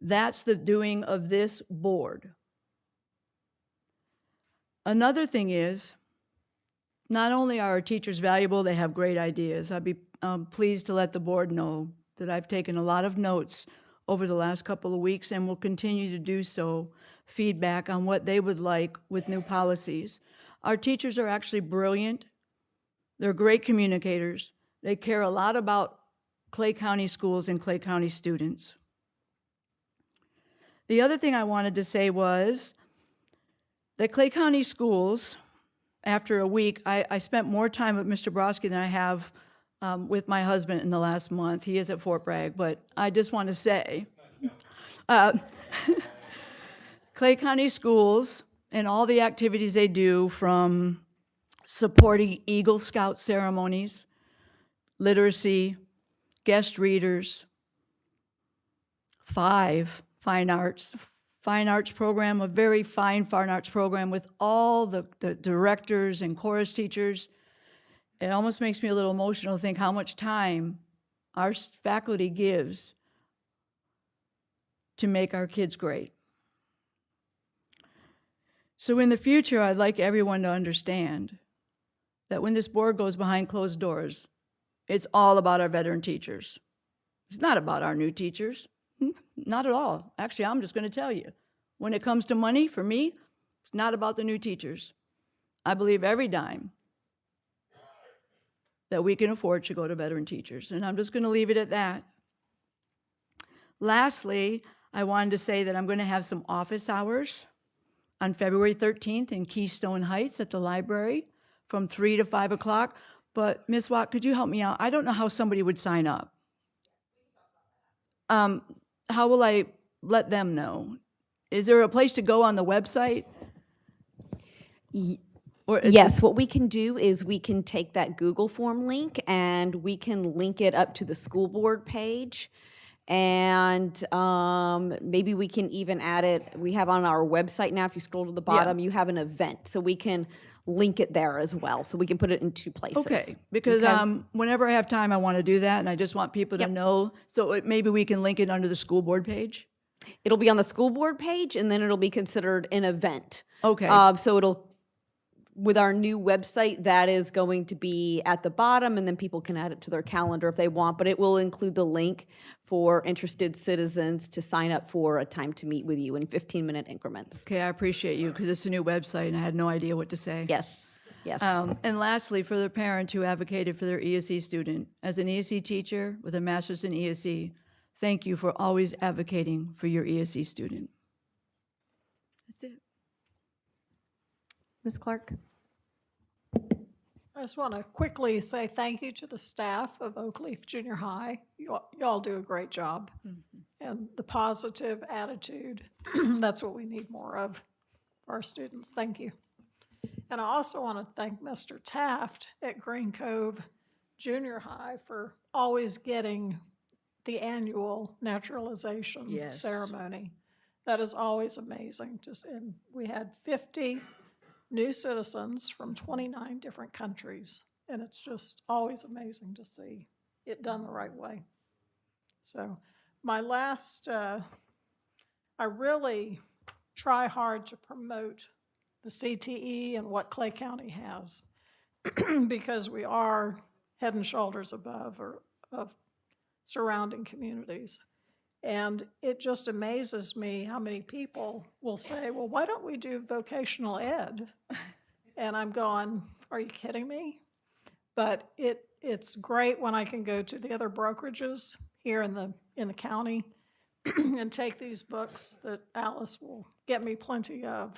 That's the doing of this board. Another thing is, not only are our teachers valuable, they have great ideas. I'd be pleased to let the board know that I've taken a lot of notes over the last couple of weeks and will continue to do so, feedback on what they would like with new policies. Our teachers are actually brilliant. They're great communicators. They care a lot about Clay County schools and Clay County students. The other thing I wanted to say was that Clay County schools, after a week, I spent more time with Mr. Brodsky than I have with my husband in the last month. He is at Fort Bragg, but I just want to say, Clay County schools and all the activities they do, from supporting Eagle Scout ceremonies, literacy, guest readers, fine arts program, a very fine arts program with all the directors and chorus teachers. It almost makes me a little emotional to think how much time our faculty gives to make our kids great. So in the future, I'd like everyone to understand that when this board goes behind closed doors, it's all about our veteran teachers. It's not about our new teachers. Not at all. Actually, I'm just going to tell you, when it comes to money, for me, it's not about the new teachers. I believe every dime that we can afford should go to veteran teachers, and I'm just going to leave it at that. Lastly, I wanted to say that I'm going to have some office hours on February 13th in Keystone Heights at the library from 3 to 5 o'clock. But Ms. Watt, could you help me out? I don't know how somebody would sign up. How will I let them know? Is there a place to go on the website? Or Yes, what we can do is we can take that Google form link and we can link it up to the school board page. And maybe we can even add it, we have on our website now, if you scroll to the bottom, you have an event. So we can link it there as well. So we can put it in two places. Okay, because whenever I have time, I want to do that, and I just want people to know. So maybe we can link it under the school board page? It'll be on the school board page, and then it'll be considered an event. Okay. So it'll, with our new website, that is going to be at the bottom, and then people can add it to their calendar if they want, but it will include the link for interested citizens to sign up for a time to meet with you in 15-minute increments. Okay, I appreciate you, because it's a new website, and I had no idea what to say. Yes, yes. And lastly, for the parent who advocated for their ESE student, as an ESE teacher with a master's in ESE, thank you for always advocating for your ESE student. That's it. Ms. Clark? I just want to quickly say thank you to the staff of Oakleaf Junior High. You all do a great job. And the positive attitude, that's what we need more of for our students. Thank you. And I also want to thank Mr. Taft at Green Cove Junior High for always getting the annual naturalization ceremony. That is always amazing. And we had 50 new citizens from 29 different countries, and it's just always amazing to see it done the right way. So my last, I really try hard to promote the CTE and what Clay County has because we are head and shoulders above of surrounding communities. And it just amazes me how many people will say, well, why don't we do vocational ed? And I'm going, are you kidding me? But it's great when I can go to the other brokerages here in the county and take these books that Alice will get me plenty of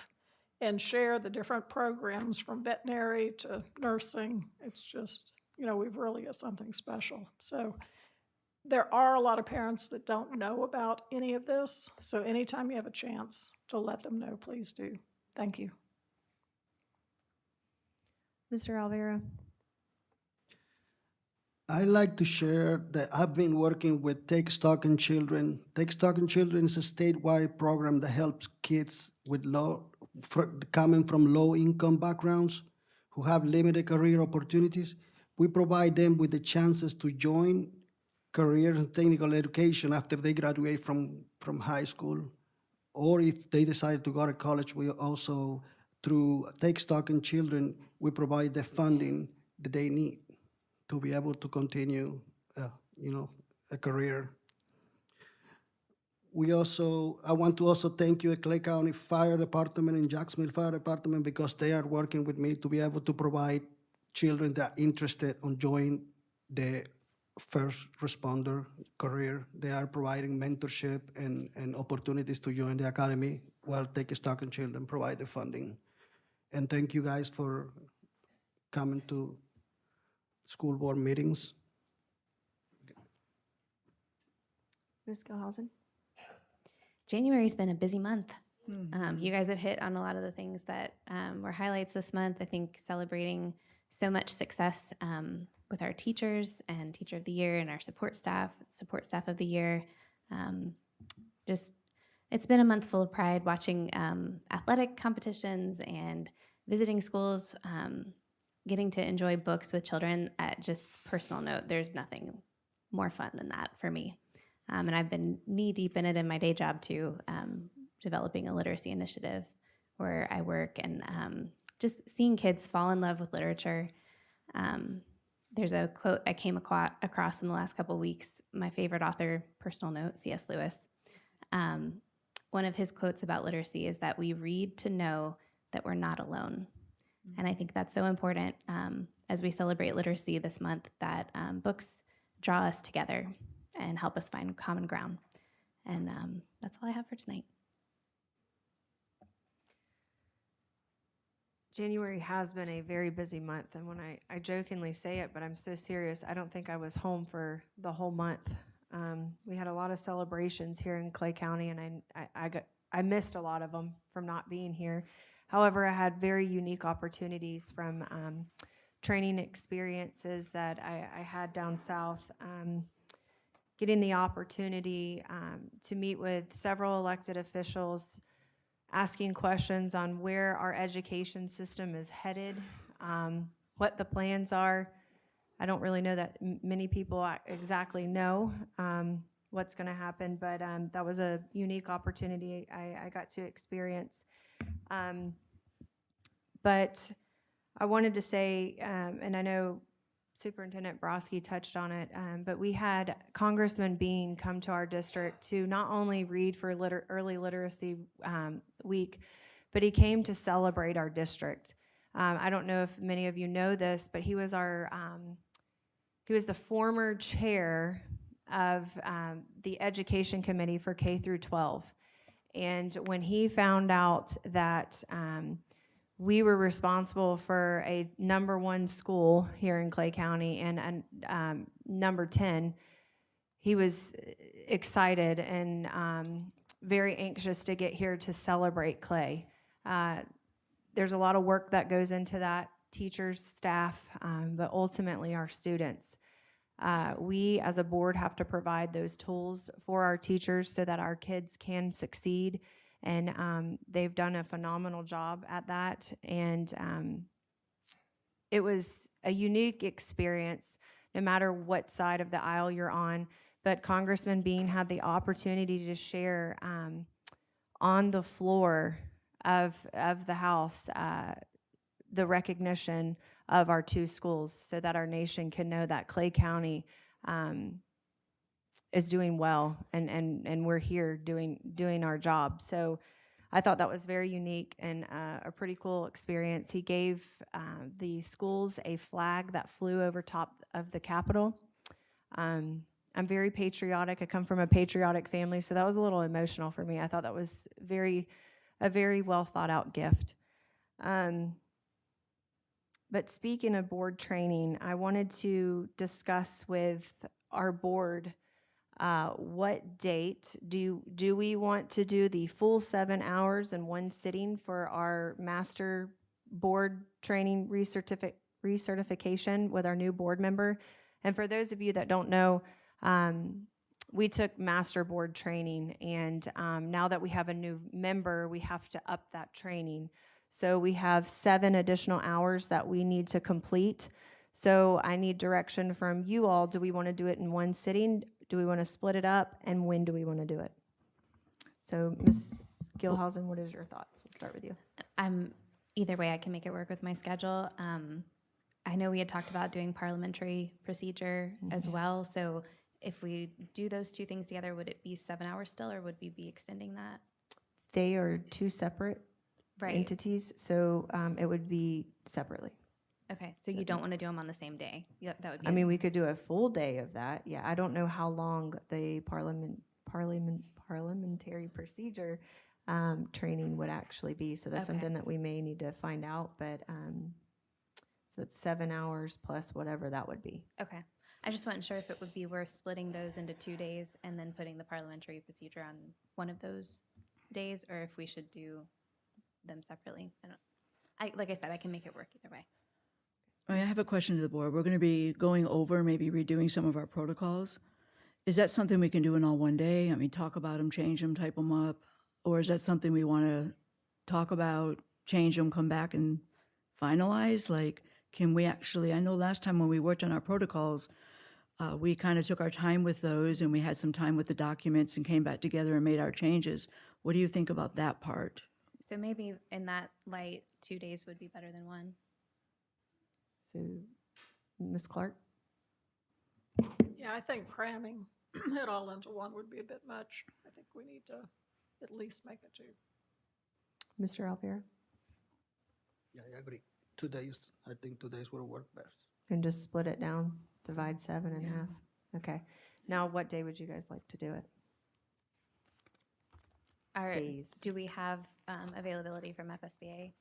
and share the different programs from veterinary to nursing. It's just, we've really got something special. So there are a lot of parents that don't know about any of this, so anytime you have a chance to let them know, please do. Thank you. Mr. Alvaro. I like to share that I've been working with Take Stock in Children. Take Stock in Children is a statewide program that helps kids with coming from low-income backgrounds who have limited career opportunities. We provide them with the chances to join career and technical education after they graduate from high school, or if they decide to go to college. We also, through Take Stock in Children, we provide the funding that they need to be able to continue, a career. I want to also thank you, Clay County Fire Department and Jacksonville Fire Department, because they are working with me to be able to provide children that are interested in joining the first responder career. They are providing mentorship and opportunities to join the academy while Take Stock in Children provide the funding. And thank you guys for coming to school board meetings. Ms. Gilhausen. January's been a busy month. You guys have hit on a lot of the things that were highlights this month. I think celebrating so much success with our teachers and Teacher of the Year and our support staff of the year. It's been a month full of pride watching athletic competitions and visiting schools, getting to enjoy books with children. At just personal note, there's nothing more fun than that for me. And I've been knee deep in it in my day job too, developing a literacy initiative where I work, and just seeing kids fall in love with literature. There's a quote I came across in the last couple of weeks. My favorite author, personal note, C.S. Lewis. One of his quotes about literacy is that we read to know that we're not alone. And I think that's so important as we celebrate literacy this month, that books draw us together and help us find common ground. And that's all I have for tonight. January has been a very busy month, and when I jokingly say it, but I'm so serious, I don't think I was home for the whole month. We had a lot of celebrations here in Clay County, and I missed a lot of them from not being here. However, I had very unique opportunities from training experiences that I had down south, getting the opportunity to meet with several elected officials, asking questions on where our education system is headed, what the plans are. I don't really know that many people exactly know what's going to happen, but that was a unique opportunity I got to experience. But I wanted to say, and I know Superintendent Broski touched on it, but we had Congressman Bean come to our district to not only read for early literacy week, but he came to celebrate our district. I don't know if many of you know this, but he was the former chair of the Education Committee for K through 12. And when he found out that we were responsible for a #1 school here in Clay County and number 10, he was excited and very anxious to get here to celebrate Clay. There's a lot of work that goes into that, teachers, staff, but ultimately our students. We as a board have to provide those tools for our teachers so that our kids can succeed. And they've done a phenomenal job at that. And it was a unique experience, no matter what side of the aisle you're on. But Congressman Bean had the opportunity to share on the floor of the House the recognition of our 2 schools, so that our nation can know that Clay County is doing well, and we're here doing our job. So I thought that was very unique and a pretty cool experience. He gave the schools a flag that flew over top of the Capitol. I'm very patriotic. I come from a patriotic family, so that was a little emotional for me. I thought that was a very well thought out gift. But speaking of board training, I wanted to discuss with our board What date do we want to do the full 7 hours in one sitting for our master board training recertification with our new board member? And for those of you that don't know, we took master board training, and now that we have a new member, we have to up that training. So we have 7 additional hours that we need to complete. So I need direction from you all. Do we want to do it in one sitting? Do we want to split it up? And when do we want to do it? So Ms. Gilhausen, what is your thoughts? We'll start with you. Either way, I can make it work with my schedule. I know we had talked about doing parliamentary procedure as well. So if we do those 2 things together, would it be 7 hours still, or would we be extending that? They are 2 separate entities, so it would be separately. Okay, so you don't want to do them on the same day? Yep, that would be. I mean, we could do a full day of that. Yeah, I don't know how long the parliamentary procedure training would actually be. So that's something that we may need to find out. But so it's 7 hours plus whatever that would be. Okay, I just wasn't sure if it would be worth splitting those into 2 days and then putting the parliamentary procedure on one of those days, or if we should do them separately. Like I said, I can make it work either way. I have a question to the board. We're going to be going over, maybe redoing some of our protocols. Is that something we can do in all one day? I mean, talk about them, change them, type them up? Or is that something we want to talk about, change them, come back and finalize? Like, can we actually, I know last time when we worked on our protocols, we kind of took our time with those and we had some time with the documents and came back together and made our changes. What do you think about that part? So maybe in that light, 2 days would be better than 1. So, Ms. Clark? Yeah, I think cramming it all into one would be a bit much. I think we need to at least make it 2. Mr. Alviera? Yeah, I agree. 2 days, I think 2 days will work best. And just split it down, divide 7 in half. Okay. Now, what day would you guys like to do it? Days. Do we have availability from FSBA?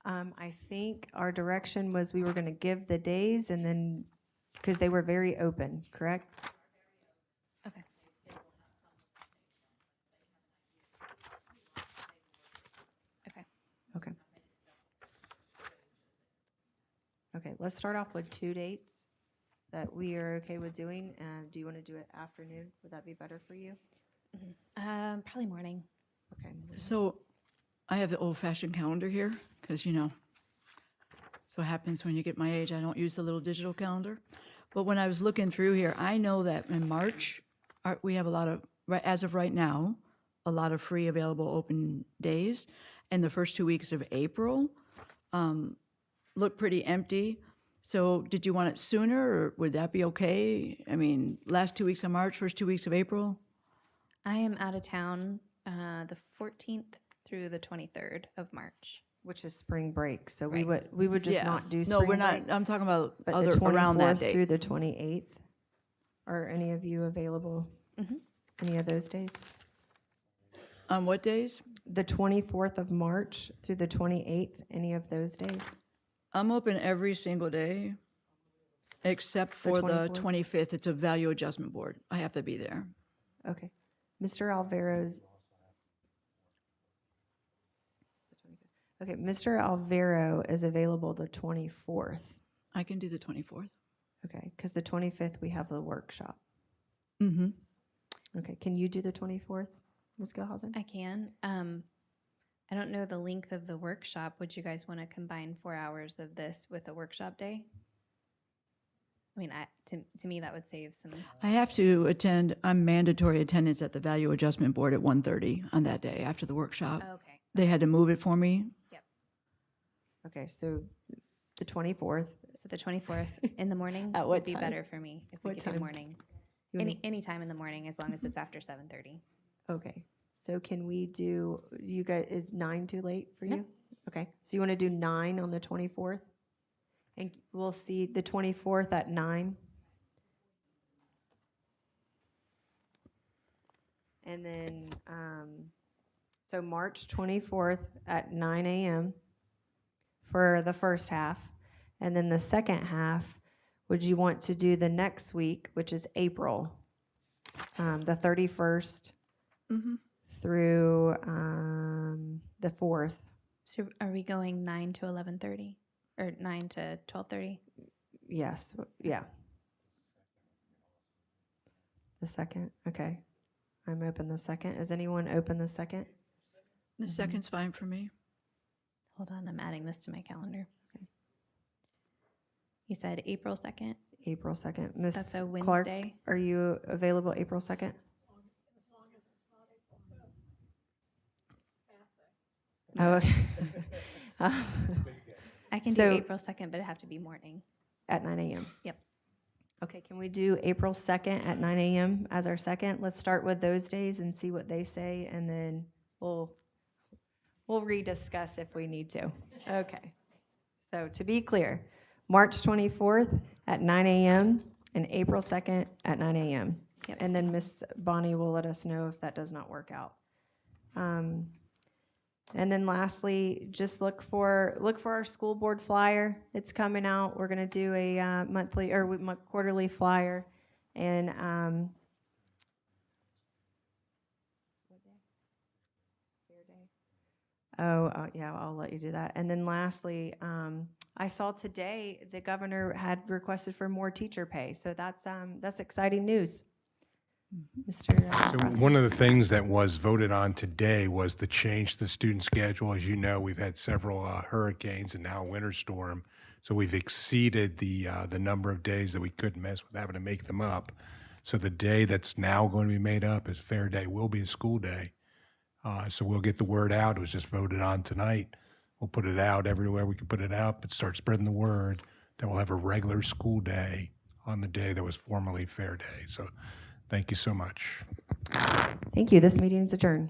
I think our direction was we were going to give the days and then, because they were very open, correct? Okay. Okay. Okay. Okay, let's start off with 2 dates that we are okay with doing. Do you want to do it afternoon? Would that be better for you? Probably morning. Okay. So I have the old-fashioned calendar here because, you know, so it happens when you get my age, I don't use the little digital calendar. But when I was looking through here, I know that in March, we have a lot of, as of right now, a lot of free available open days. And the first 2 weeks of April look pretty empty. So did you want it sooner, or would that be okay? I mean, last 2 weeks of March, first 2 weeks of April? I am out of town the 14th through the 23rd of March. Which is spring break, so Right. we would just Yeah. not do No, spring we're not, break, I'm talking about but other, the around that 24th date. through the 28th. Are any of you available any of those days? On what days? The 24th of March through the 28th, any of those days? I'm open every single day, except for the 24th? 25th. It's a value adjustment board. I have to be there. Okay. Mr. Alvaro's. Okay, Mr. Alvaro is available the 24th. I can do the 24th. Okay, because the 25th we have the workshop. Mm-hmm. Okay, can you do the 24th, Ms. Gilhausen? I can. I don't know the length of the workshop. Would you guys want to combine 4 hours of this with a workshop day? I mean, to me, that would save some. I have to attend, I'm mandatory attendance at the value adjustment board at 1:30 on that day after the workshop. Okay. They had to move it for me. Yep. Okay, so the 24th. So the 24th in the morning At would what be time? better for me if we What could do time? morning. You wanna- Any time in the morning, as long as it's after 7:30. Okay, so can we do, you guys, is 9 too late for No. you? Okay, so you want to do 9 on the 24th? And we'll see the 24th at 9? And then, so March 24th at 9 a.m. for the first half. And then the second half, would you want to do the next week, which is April? the 31st Mm-hmm. through the 4th. So are we going 9 to 11:30 or 9 to 12:30? Yes, yeah. The 2nd, okay. I'm open the 2nd. Is anyone open the 2nd? The second's fine for me. Hold on, I'm adding this to my calendar. Okay. You said April 2nd? April 2nd. Ms. That's a Clark, Wednesday. are you available April 2nd? Oh, okay. I can So- do April 2nd, but it'd have to be morning. At 9 a.m. Yep. Okay, can we do April 2nd at 9 a.m. as our second? Let's start with those days and see what they say, and then we'll rediscuss if we need to. Okay. So to be clear, March 24th at 9 a.m. and April 2nd at 9 a.m. Yep. And then Miss Bonnie will let us know if that does not work out. And then lastly, just look for our school board flyer. It's coming out. We're going to do a monthly or quarterly flyer, and yeah, I'll let you do that. And then lastly, I saw today the governor had requested for more teacher pay, so that's exciting news. Mr. So President. one of the things that was voted on today was the change to the student schedule. As you know, we've had several hurricanes and now a winter storm. So we've exceeded the number of days that we could miss with having to make them up. So the day that's now going to be made up is Fair Day, will be a school day. So we'll get the word out. It was just voted on tonight. We'll put it out everywhere we can put it out, but start spreading the word that we'll have a regular school day on the day that was formerly Fair Day. So thank you so much. Thank you. This meeting is adjourned.